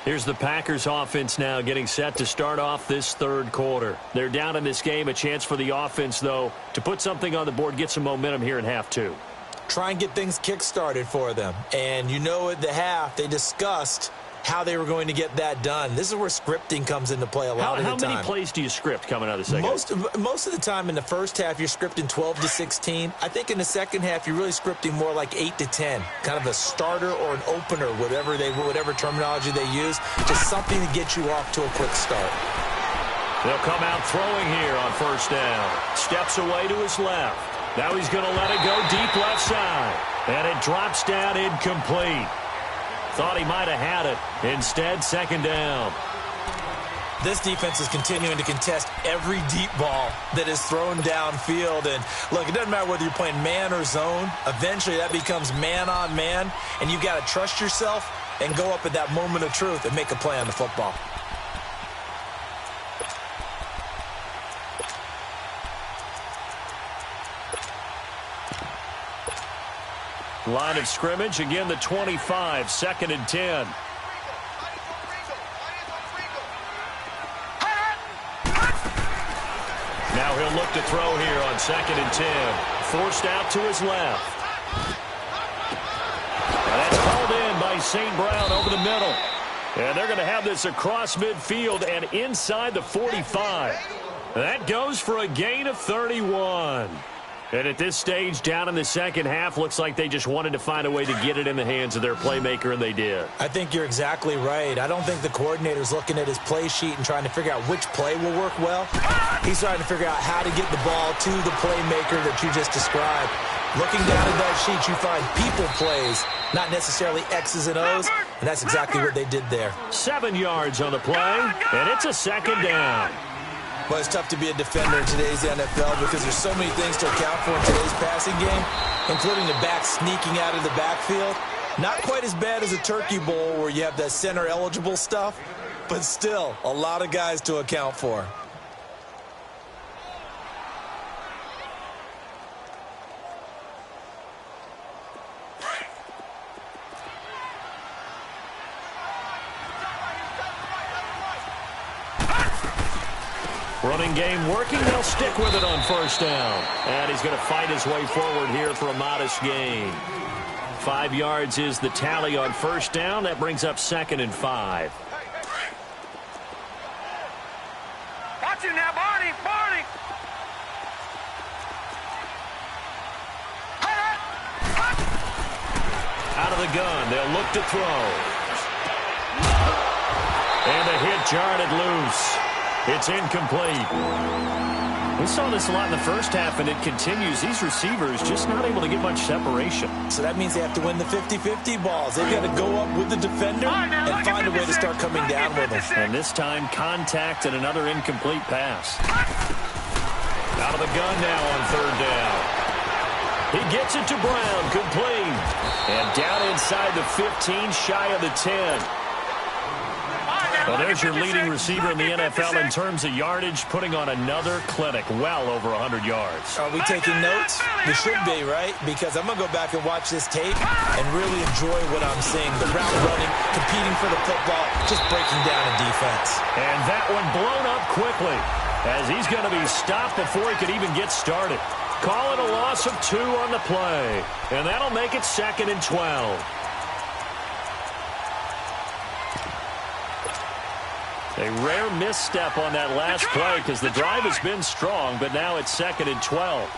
Here's the Packers offense now getting set to start off this 3rd quarter. They're down in this game. A chance for the offense, though, to put something on the board, get some momentum here in half 2. Try and get things kick-started for them. And you know at the half, they discussed how they were going to get that done. This is where scripting comes into play a lot of the time. How many plays do you script coming out of the second? Most of the time in the first half, you're scripting 12 to 16. I think in the second half, you're really scripting more like 8 to 10. Kind of a starter or an opener, whatever terminology they use. Just something to get you off to a quick start. They'll come out throwing here on 1st down. Steps away to his left. Now he's going to let it go deep left side. And it drops down incomplete. Thought he might have had it. Instead, 2nd down. This defense is continuing to contest every deep ball that is thrown downfield. And, look, it doesn't matter whether you're playing man or zone. Eventually, that becomes man-on-man, and you've got to trust yourself and go up at that moment of truth and make a play on the football. Line of scrimmage, again the 25, 2nd and 10. Now he'll look to throw here on 2nd and 10. Forced out to his left. And that's called in by St. Brown over the middle. And they're going to have this across midfield and inside the 45. That goes for a gain of 31. And at this stage, down in the second half, looks like they just wanted to find a way to get it in the hands of their playmaker, and they did. I think you're exactly right. I don't think the coordinator's looking at his play sheet and trying to figure out which play will work well. He's trying to figure out how to get the ball to the playmaker that you just described. Looking down at that sheet, you find people plays, not necessarily X's and O's, and that's exactly what they did there. 7 yards on the play, and it's a 2nd down. Well, it's tough to be a defender in today's NFL because there's so many things to account for in today's passing game, including the back sneaking out of the backfield. Not quite as bad as a turkey bowl where you have that center-eligible stuff, but still a lot of guys to account for. Running game working. They'll stick with it on 1st down. And he's going to fight his way forward here for a modest gain. 5 yards is the tally on 1st down. That brings up 2nd and 5. Watch him now, Barney! Barney! Out of the gun. They'll look to throw. And the hit jarred it loose. It's incomplete. We saw this a lot in the first half, and it continues. These receivers just not able to get much separation. So that means they have to win the 50-50 balls. They've got to go up with the defender and find a way to start coming down with them. And this time, contact and another incomplete pass. Out of the gun now on 3rd down. He gets it to Brown, complete. And down inside the 15, shy of the 10. Well, there's your leading receiver in the NFL in terms of yardage, putting on another clinic, well over 100 yards. Are we taking notes? We should be, right? Because I'm going to go back and watch this tape and really enjoy what I'm seeing. The route running, competing for the football, just breaking down in defense. And that one blown up quickly as he's going to be stopped before he could even get started. Call it a loss of 2 on the play. And that'll make it 2nd and 12. A rare misstep on that last play because the drive has been strong, but now it's 2nd and 12.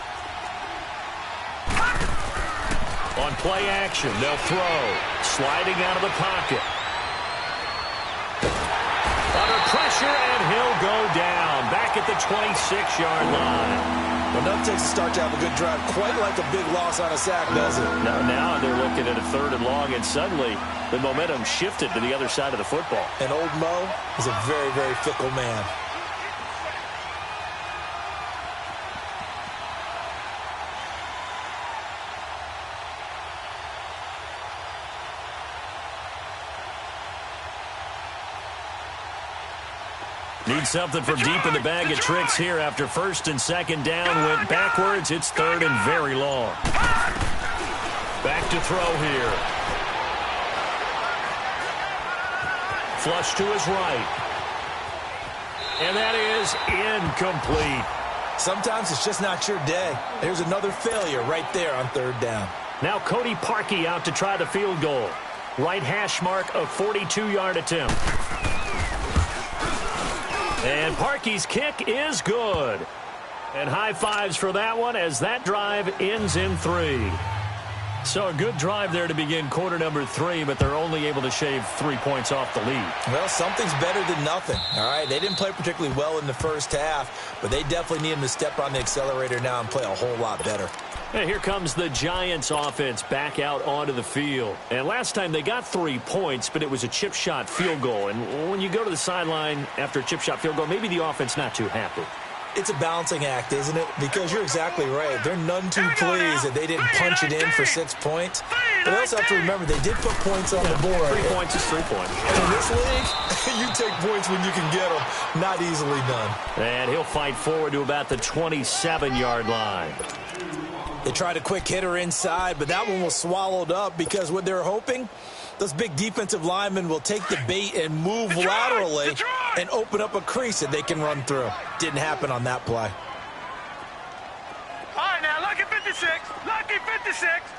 On play action, they'll throw. Sliding out of the pocket. Under pressure, and he'll go down. Back at the 26-yard line. Well, nothing takes a start to have a good drive. Quite like a big loss on a sack, does it? Now they're looking at a 3rd and long, and suddenly the momentum shifted to the other side of the football. And old Mo is a very, very fickle man. Need something from deep in the bag of tricks here after 1st and 2nd down. Went backwards. It's 3rd and very long. Back to throw here. Flush to his right. And that is incomplete. Sometimes it's just not your day. There's another failure right there on 3rd down. Now Cody Parkey out to try the field goal. Right hash mark, a 42-yard attempt. And Parkey's kick is good. And high fives for that one as that drive ends in 3. So a good drive there to begin quarter number 3, but they're only able to shave 3 points off the lead. Well, something's better than nothing, all right? They didn't play particularly well in the first half, but they definitely need them to step on the accelerator now and play a whole lot better. And here comes the Giants offense back out onto the field. And last time they got 3 points, but it was a chip shot field goal. And when you go to the sideline after a chip shot field goal, maybe the offense not too happy. It's a balancing act, isn't it? Because you're exactly right. They're none too pleased that they didn't punch it in for 6 points. But they also have to remember they did put points on the board. 3 points is 3 points. And in this league, you take points when you can get them. Not easily done. And he'll fight forward to about the 27-yard line. They tried a quick hitter inside, but that one was swallowed up because what they're hoping, those big defensive linemen will take the bait and move laterally and open up a crease that they can run through. Didn't happen on that play. All right, now, lucky 56. Lucky 56.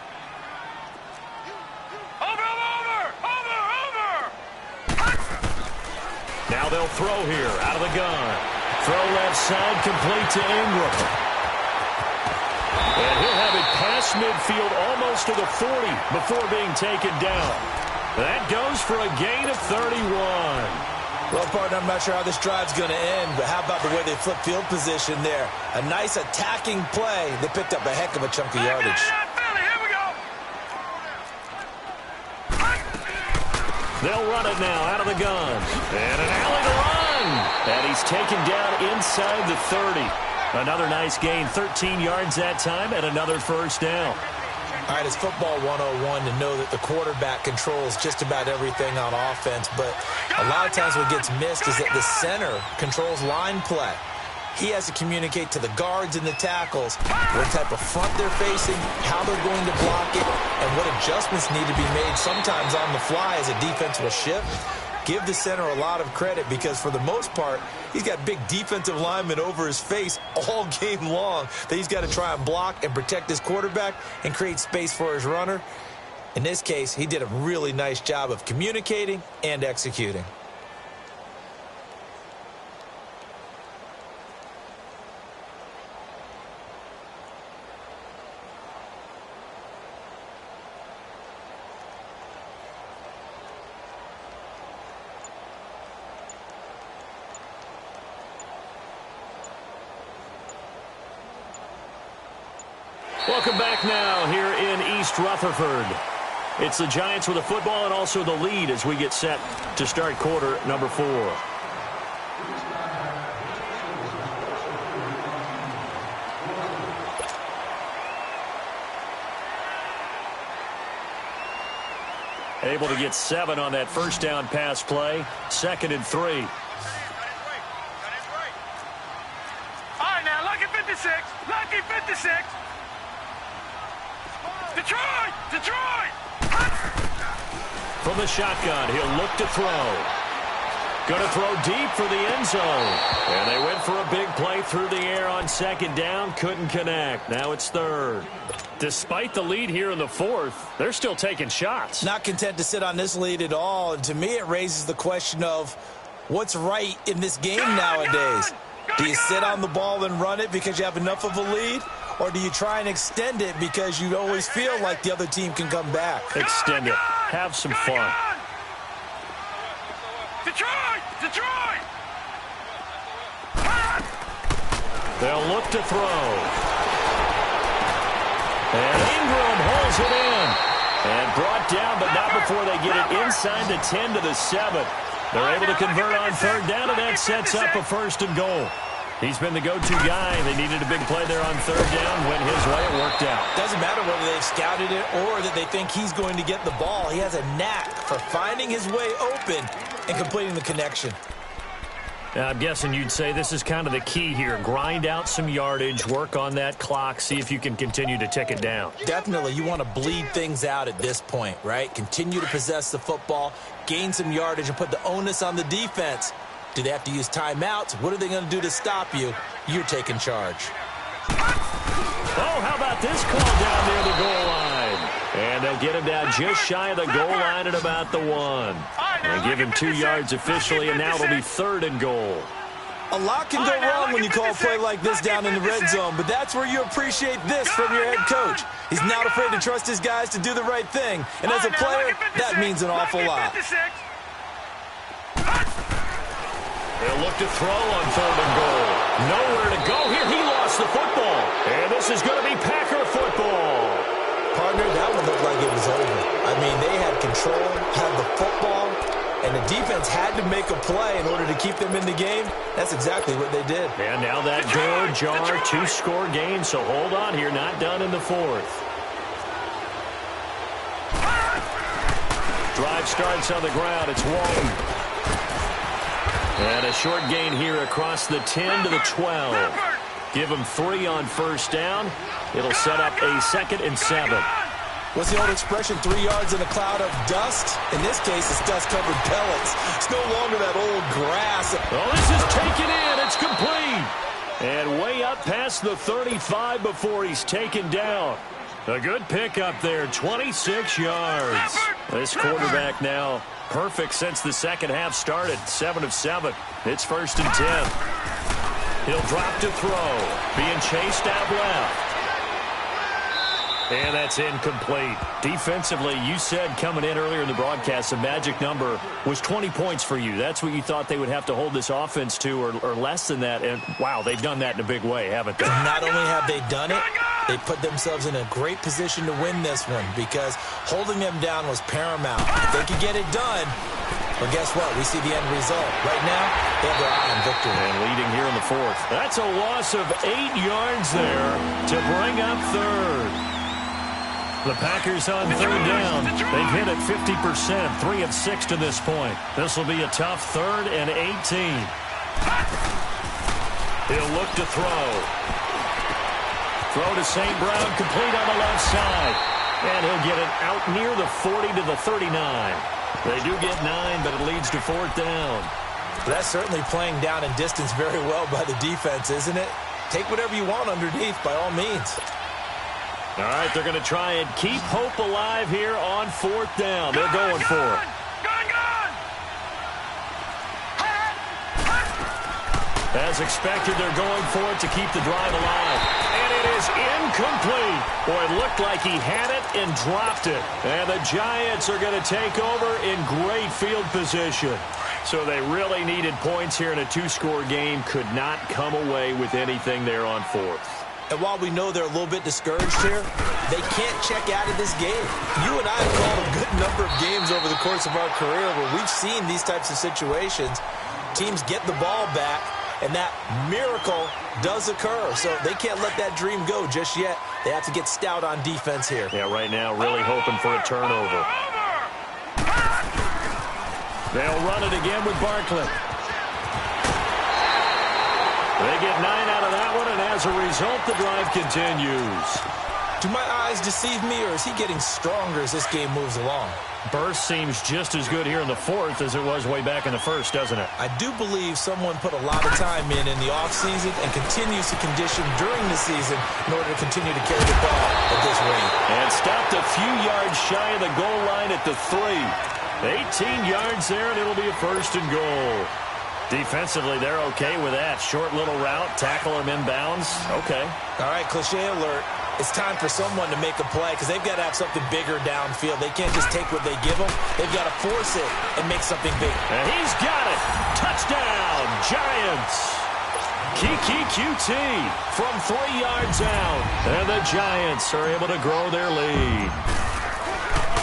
Over. Now they'll throw here out of the gun. Throw left side, complete to Ingram. And he'll have it past midfield almost to the 40 before being taken down. That goes for a gain of 31. Well, partner, I'm not sure how this drive's going to end, but how about the way they flip field position there? A nice attacking play. They picked up a heck of a chunk of yardage. Here we go. They'll run it now out of the gun. And an alley to run. And he's taken down inside the 30. Another nice gain, 13 yards that time, and another 1st down. All right, it's football 101 to know that the quarterback controls just about everything on offense, but a lot of times what gets missed is that the center controls line play. He has to communicate to the guards and the tackles what type of front they're facing, how they're going to block it, and what adjustments need to be made sometimes on the fly as a defense will shift. Give the center a lot of credit because for the most part, he's got big defensive linemen over his face all game long that he's got to try and block and protect his quarterback and create space for his runner. In this case, he did a really nice job of communicating and executing. Welcome back now here in East Rutherford. It's the Giants with the football and also the lead as we get set to start quarter number 4. Able to get 7 on that 1st down pass play. 2nd and 3. All right, now, lucky 56. Lucky 56. Detroit! From the shotgun, he'll look to throw. Going to throw deep for the end zone. And they went for a big play through the air on 2nd down. Couldn't connect. Now it's 3rd. Despite the lead here in the 4th, they're still taking shots. Not content to sit on this lead at all. And to me, it raises the question of what's right in this game nowadays. Do you sit on the ball and run it because you have enough of a lead? Or do you try and extend it because you always feel like the other team can come back? Extend it. Have some fun. Detroit! They'll look to throw. And Ingram holds it in. And brought down, but not before they get it inside the 10 to the 7. They're able to convert on third down, and that sets up a 1st and goal. He's been the go-to guy. They needed a big play there on third down. Went his way. It worked out. Doesn't matter whether they've scouted it or that they think he's going to get the ball. He has a knack for finding his way open and completing the connection. Now, I'm guessing you'd say this is kind of the key here. Grind out some yardage, work on that clock, see if you can continue to tick it down. Definitely. You want to bleed things out at this point, right? Continue to possess the football, gain some yardage, and put the onus on the defense. Do they have to use timeouts? What are they going to do to stop you? You're taking charge. Oh, how about this call down near the goal line? And they'll get him down just shy of the goal line at about the 1. They give him 2 yards officially, and now it'll be 3rd and goal. A lot can go wrong when you call a play like this down in the red zone, but that's where you appreciate this from your head coach. He's not afraid to trust his guys to do the right thing, and as a player, that means an awful lot. They'll look to throw on 3rd and goal. Nowhere to go here. He lost the football. And this is going to be Packer football. Partner, that one looked like it was over. I mean, they had control, had the football, and the defense had to make a play in order to keep them in the game. That's exactly what they did. And now that door jar, 2-score game, so hold on here. Not done in the 4th. Drive starts on the ground. It's Walton. And a short gain here across the 10 to the 12. Give them 3 on 1st down. It'll set up a 2nd and 7. What's the old expression, 3 yards in a cloud of dust? In this case, it's dust-covered pellets. It's no longer that old grass. Oh, this is taken in. It's complete. And way up past the 35 before he's taken down. A good pickup there, 26 yards. This quarterback now perfect since the second half started, 7 of 7. It's 1st and 10. He'll drop to throw, being chased out left. And that's incomplete. Defensively, you said coming in earlier in the broadcast, the magic number was 20 points for you. That's what you thought they would have to hold this offense to, or less than that. And, wow, they've done that in a big way, haven't they? Not only have they done it, they put themselves in a great position to win this one because holding them down was paramount. If they could get it done, well, guess what? We see the end result. Right now, they have their eye on victory. And leading here in the 4th. That's a loss of 8 yards there to bring up 3rd. The Packers on 3rd down. They've hit it 50%, 3 of 6 to this point. This will be a tough 3rd and 18. He'll look to throw. Throw to St. Brown, complete on the left side. And he'll get it out near the 40 to the 39. They do get 9, but it leads to 4th down. That's certainly playing down in distance very well by the defense, isn't it? Take whatever you want underneath, by all means. All right, they're going to try and keep hope alive here on 4th down. They're going for it. As expected, they're going for it to keep the drive alive. And it is incomplete. Boy, it looked like he had it and dropped it. And the Giants are going to take over in great field position. So they really needed points here in a 2-score game. Could not come away with anything there on 4th. And while we know they're a little bit discouraged here, they can't check out of this game. You and I have called a good number of games over the course of our career where we've seen these types of situations. Teams get the ball back, and that miracle does occur. So they can't let that dream go just yet. They have to get stout on defense here. Yeah, right now really hoping for a turnover. They'll run it again with Barkley. They get 9 out of that one, and as a result, the drive continues. Do my eyes deceive me, or is he getting stronger as this game moves along? Burst seems just as good here in the 4th as it was way back in the 1st, doesn't it? I do believe someone put a lot of time in the offseason and continues to condition during the season in order to continue to carry the ball at this rate. And stopped a few yards shy of the goal line at the 3. 18 yards there, and it'll be a 1st and goal. Defensively, they're okay with that. Short little route, tackle him inbounds. Okay. All right, cliche alert. It's time for someone to make a play because they've got to have something bigger downfield. They can't just take what they give them. They've got to force it and make something big. And he's got it. Touchdown, Giants. Kiki QT from 3 yards out. And the Giants are able to grow their lead.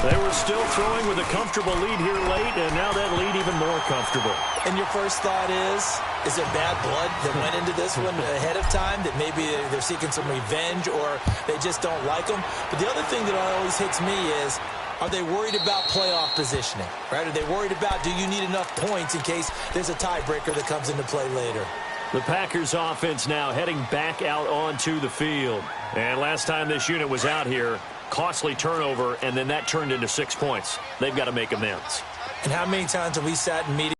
They were still throwing with a comfortable lead here late, and now that lead even more comfortable. And your first thought is there bad blood that went into this one ahead of time, that maybe they're seeking some revenge or they just don't like them? But the other thing that always hits me is, are they worried about playoff positioning, right? Are they worried about, do you need enough points in case there's a tiebreaker that comes into play later? The Packers offense now heading back out onto the field. And last time this unit was out here, costly turnover, and then that turned into 6 points. They've got to make amends. And how many times have we sat in meetings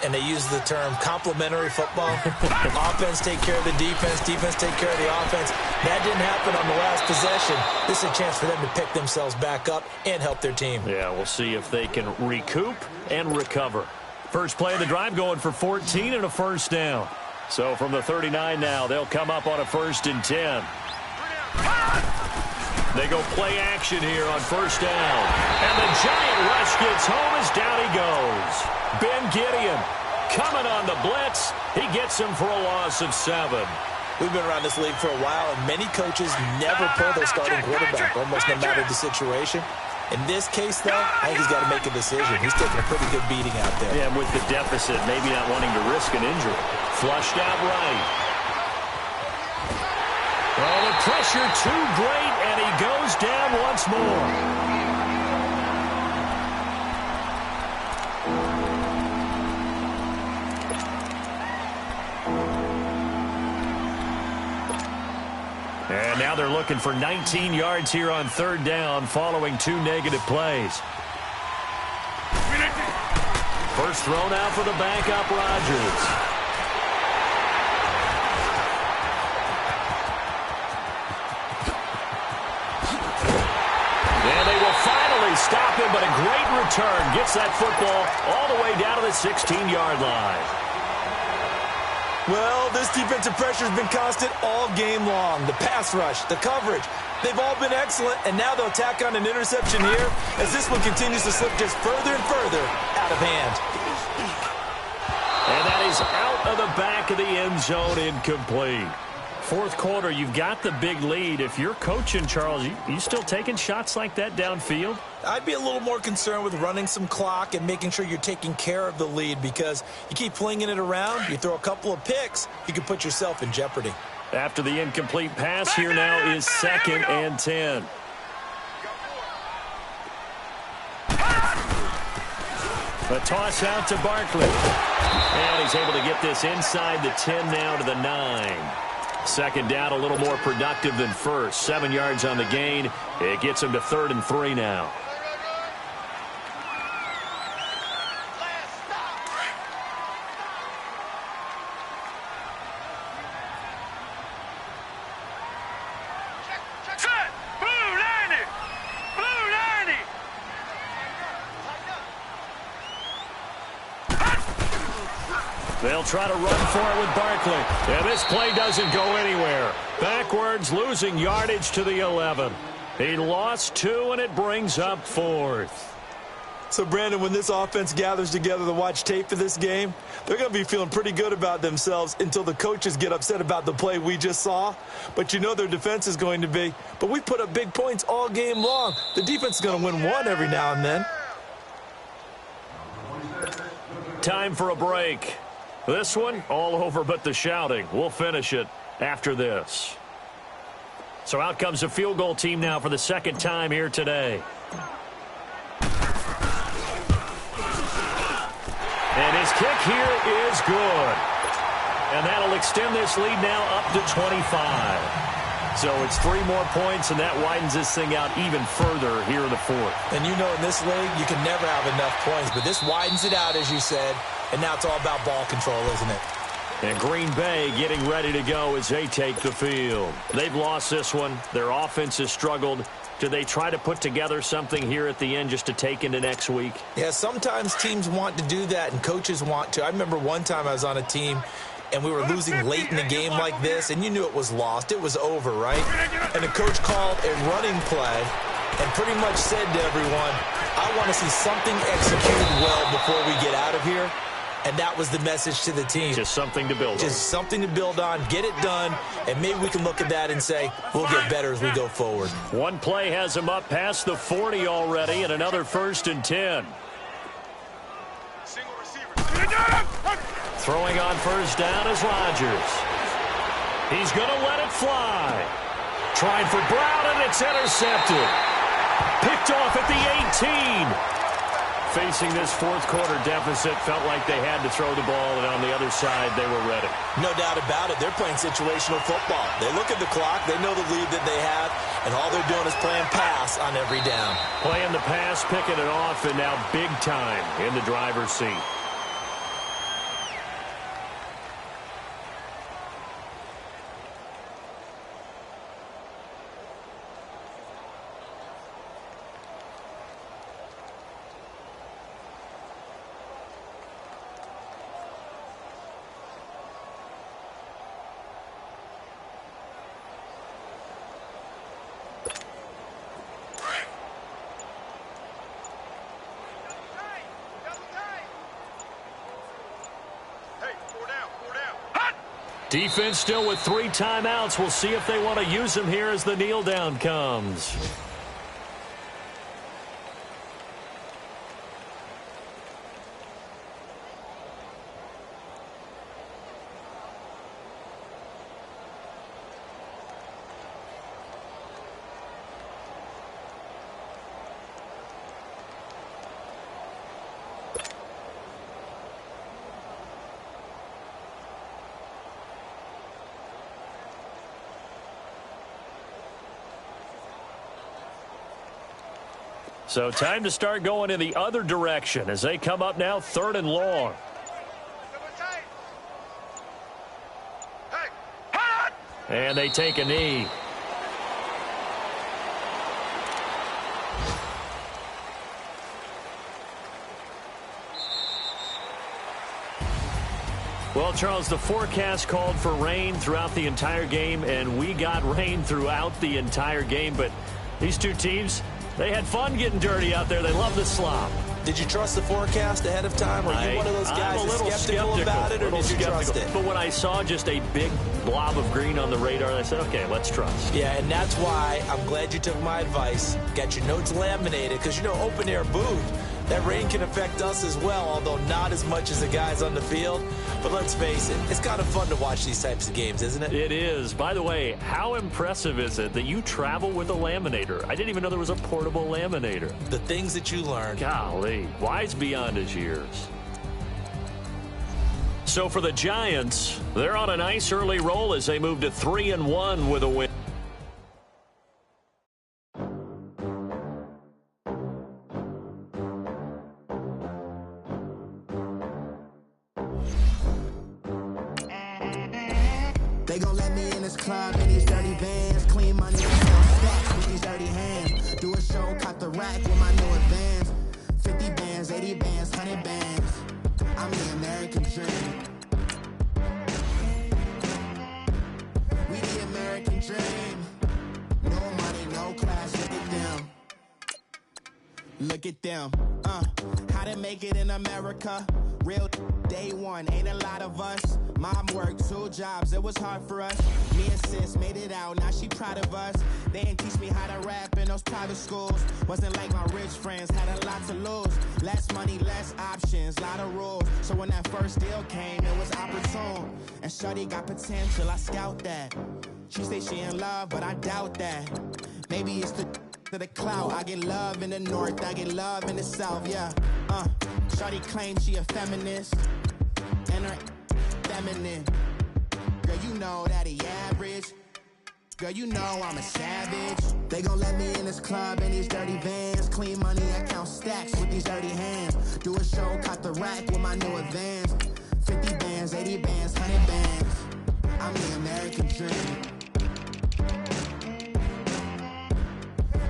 and they use the term complementary football? Offense take care of the defense, defense take care of the offense. That didn't happen on the last possession. This is a chance for them to pick themselves back up and help their team. Yeah, we'll see if they can recoup and recover. First play of the drive going for 14 and a first down. So from the 39 now, they'll come up on a 1st and 10. They go play action here on first down. And the giant rush gets home as down he goes. Ben Gideon coming on the blitz. He gets him for a loss of 7. We've been around this league for a while, and many coaches never pull their starting quarterback, almost no matter the situation. In this case, though, I think he's got to make a decision. He's taking a pretty good beating out there. Yeah, with the deficit, maybe not wanting to risk an injury. Flushed out right. Well, the pressure too great, and he goes down once more. And now they're looking for 19 yards here on 3rd down following 2 negative plays. First thrown out for the backup, Rodgers. And they will finally stop him, but a great return. Gets that football all the way down to the 16-yard line. Well, this defensive pressure has been constant all game long. The pass rush, the coverage, they've all been excellent, and now they'll tack on an interception here as this one continues to slip just further and further out of hand. And that is out of the back of the end zone, incomplete. 4th quarter, you've got the big lead. If you're coaching, Charles, you still taking shots like that downfield? I'd be a little more concerned with running some clock and making sure you're taking care of the lead, because you keep flinging it around, you throw a couple of picks, you can put yourself in jeopardy. After the incomplete pass, here now is 2nd and 10. A toss out to Barkley. And he's able to get this inside the 10 now to the 9. 2nd down, a little more productive than first. 7 yards on the gain. It gets him to 3rd and 3 now. They'll try to run for it with Barkley. And this play doesn't go anywhere. Backwards, losing yardage to the 11. He lost 2, and it brings up 4th. So, Brandon, when this offense gathers together to watch tape for this game, they're going to be feeling pretty good about themselves until the coaches get upset about the play we just saw. But you know their defense is going to be, but we put up big points all game long. The defense is going to win one every now and then. Time for a break. This one, all over but the shouting. We'll finish it after this. So out comes the field goal team now for the 2nd time here today. And his kick here is good. And that'll extend this lead now up to 25. So it's 3 more points, and that widens this thing out even further here in the 4th. And you know in this league, you can never have enough points, but this widens it out, as you said, and now it's all about ball control, isn't it? And Green Bay getting ready to go as they take the field. They've lost this one. Their offense has struggled. Do they try to put together something here at the end just to take into next week? Yeah, sometimes teams want to do that, and coaches want to. I remember one time I was on a team, and we were losing late in a game like this, and you knew it was lost. It was over, right? And the coach called a running play and pretty much said to everyone, I want to see something executed well before we get out of here. And that was the message to the team. Just something to build on. Just something to build on, get it done, and maybe we can look at that and say, we'll get better as we go forward. One play has him up past the 40 already, and another 1st and 10. Throwing on 1st down is Rodgers. He's going to let it fly. Trying for Brown, and it's intercepted. Picked off at the 18. Facing this 4th quarter deficit, felt like they had to throw the ball, and on the other side, they were ready. No doubt about it. They're playing situational football. They look at the clock. They know the lead that they have, and all they're doing is playing pass on every down. Playing the pass, picking it off, and now big time in the driver's seat. Defense still with 3 timeouts. We'll see if they want to use them here as the kneel down comes. So time to start going in the other direction as they come up now 3rd and long. And they take a knee. Well, Charles, the forecast called for rain throughout the entire game, and we got rain throughout the entire game. But these two teams, they had fun getting dirty out there. They love the slop. Did you trust the forecast ahead of time? Or are you one of those guys that's skeptical about it, or did you trust it? But when I saw just a big blob of green on the radar, I said, okay, let's trust. Yeah, and that's why I'm glad you took my advice. Got your notes laminated, because, you know, open-air booth, that rain can affect us as well, although not as much as the guys on the field. But let's face it, it's kind of fun to watch these types of games, isn't it? It is. By the way, how impressive is it that you travel with a laminator? I didn't even know there was a portable laminator. The things that you learn. Golly, wise beyond his years. So for the Giants, they're on a nice early roll as they move to 3-1 with a win. They gon' let me in this club in these dirty vans. Clean money and sell stacks with these dirty hands. Do a show, cop the rack with my new advance. 50 bands, 80 bands, 100 bands. I'm the American dream. We the American dream. No money, no class, look at them. Look at them. How to make it in America. Real day one, ain't a lot of us. Mom worked 2 jobs, it was hard for us. Me and sis made it out, now she proud of us. They didn't teach me how to rap in those private schools. Wasn't like my rich friends, had a lot to lose. Less money, less options, lot of rules. So when that first deal came, it was opportune. And shorty got potential, I scout that. She say she in love, but I doubt that. Maybe it's to the clout. I get love in the north, I get love in the south, yeah. Shorty claims she a feminist, and her feminine. Girl, you know that he average. Girl, you know I'm a savage. They gon' let me in this club in these dirty vans. Clean money, I count stacks with these dirty hands. Do a show, cop the rack with my new advance. 50 bands, 80 bands, 100 bands. I'm the American dream.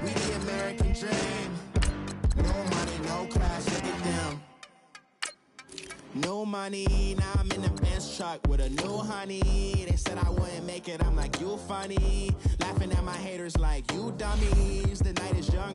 We the American dream. No money, no class, look at them. No money, now I'm in the Benz truck with a new honey. They said I wouldn't make it, I'm like, you funny. Laughing at my haters like, you dummies. The night is young.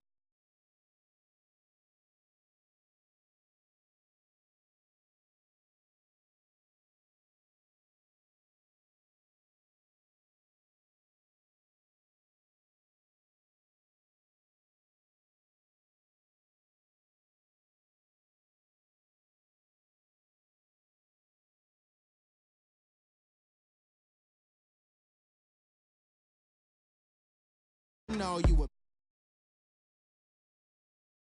know you a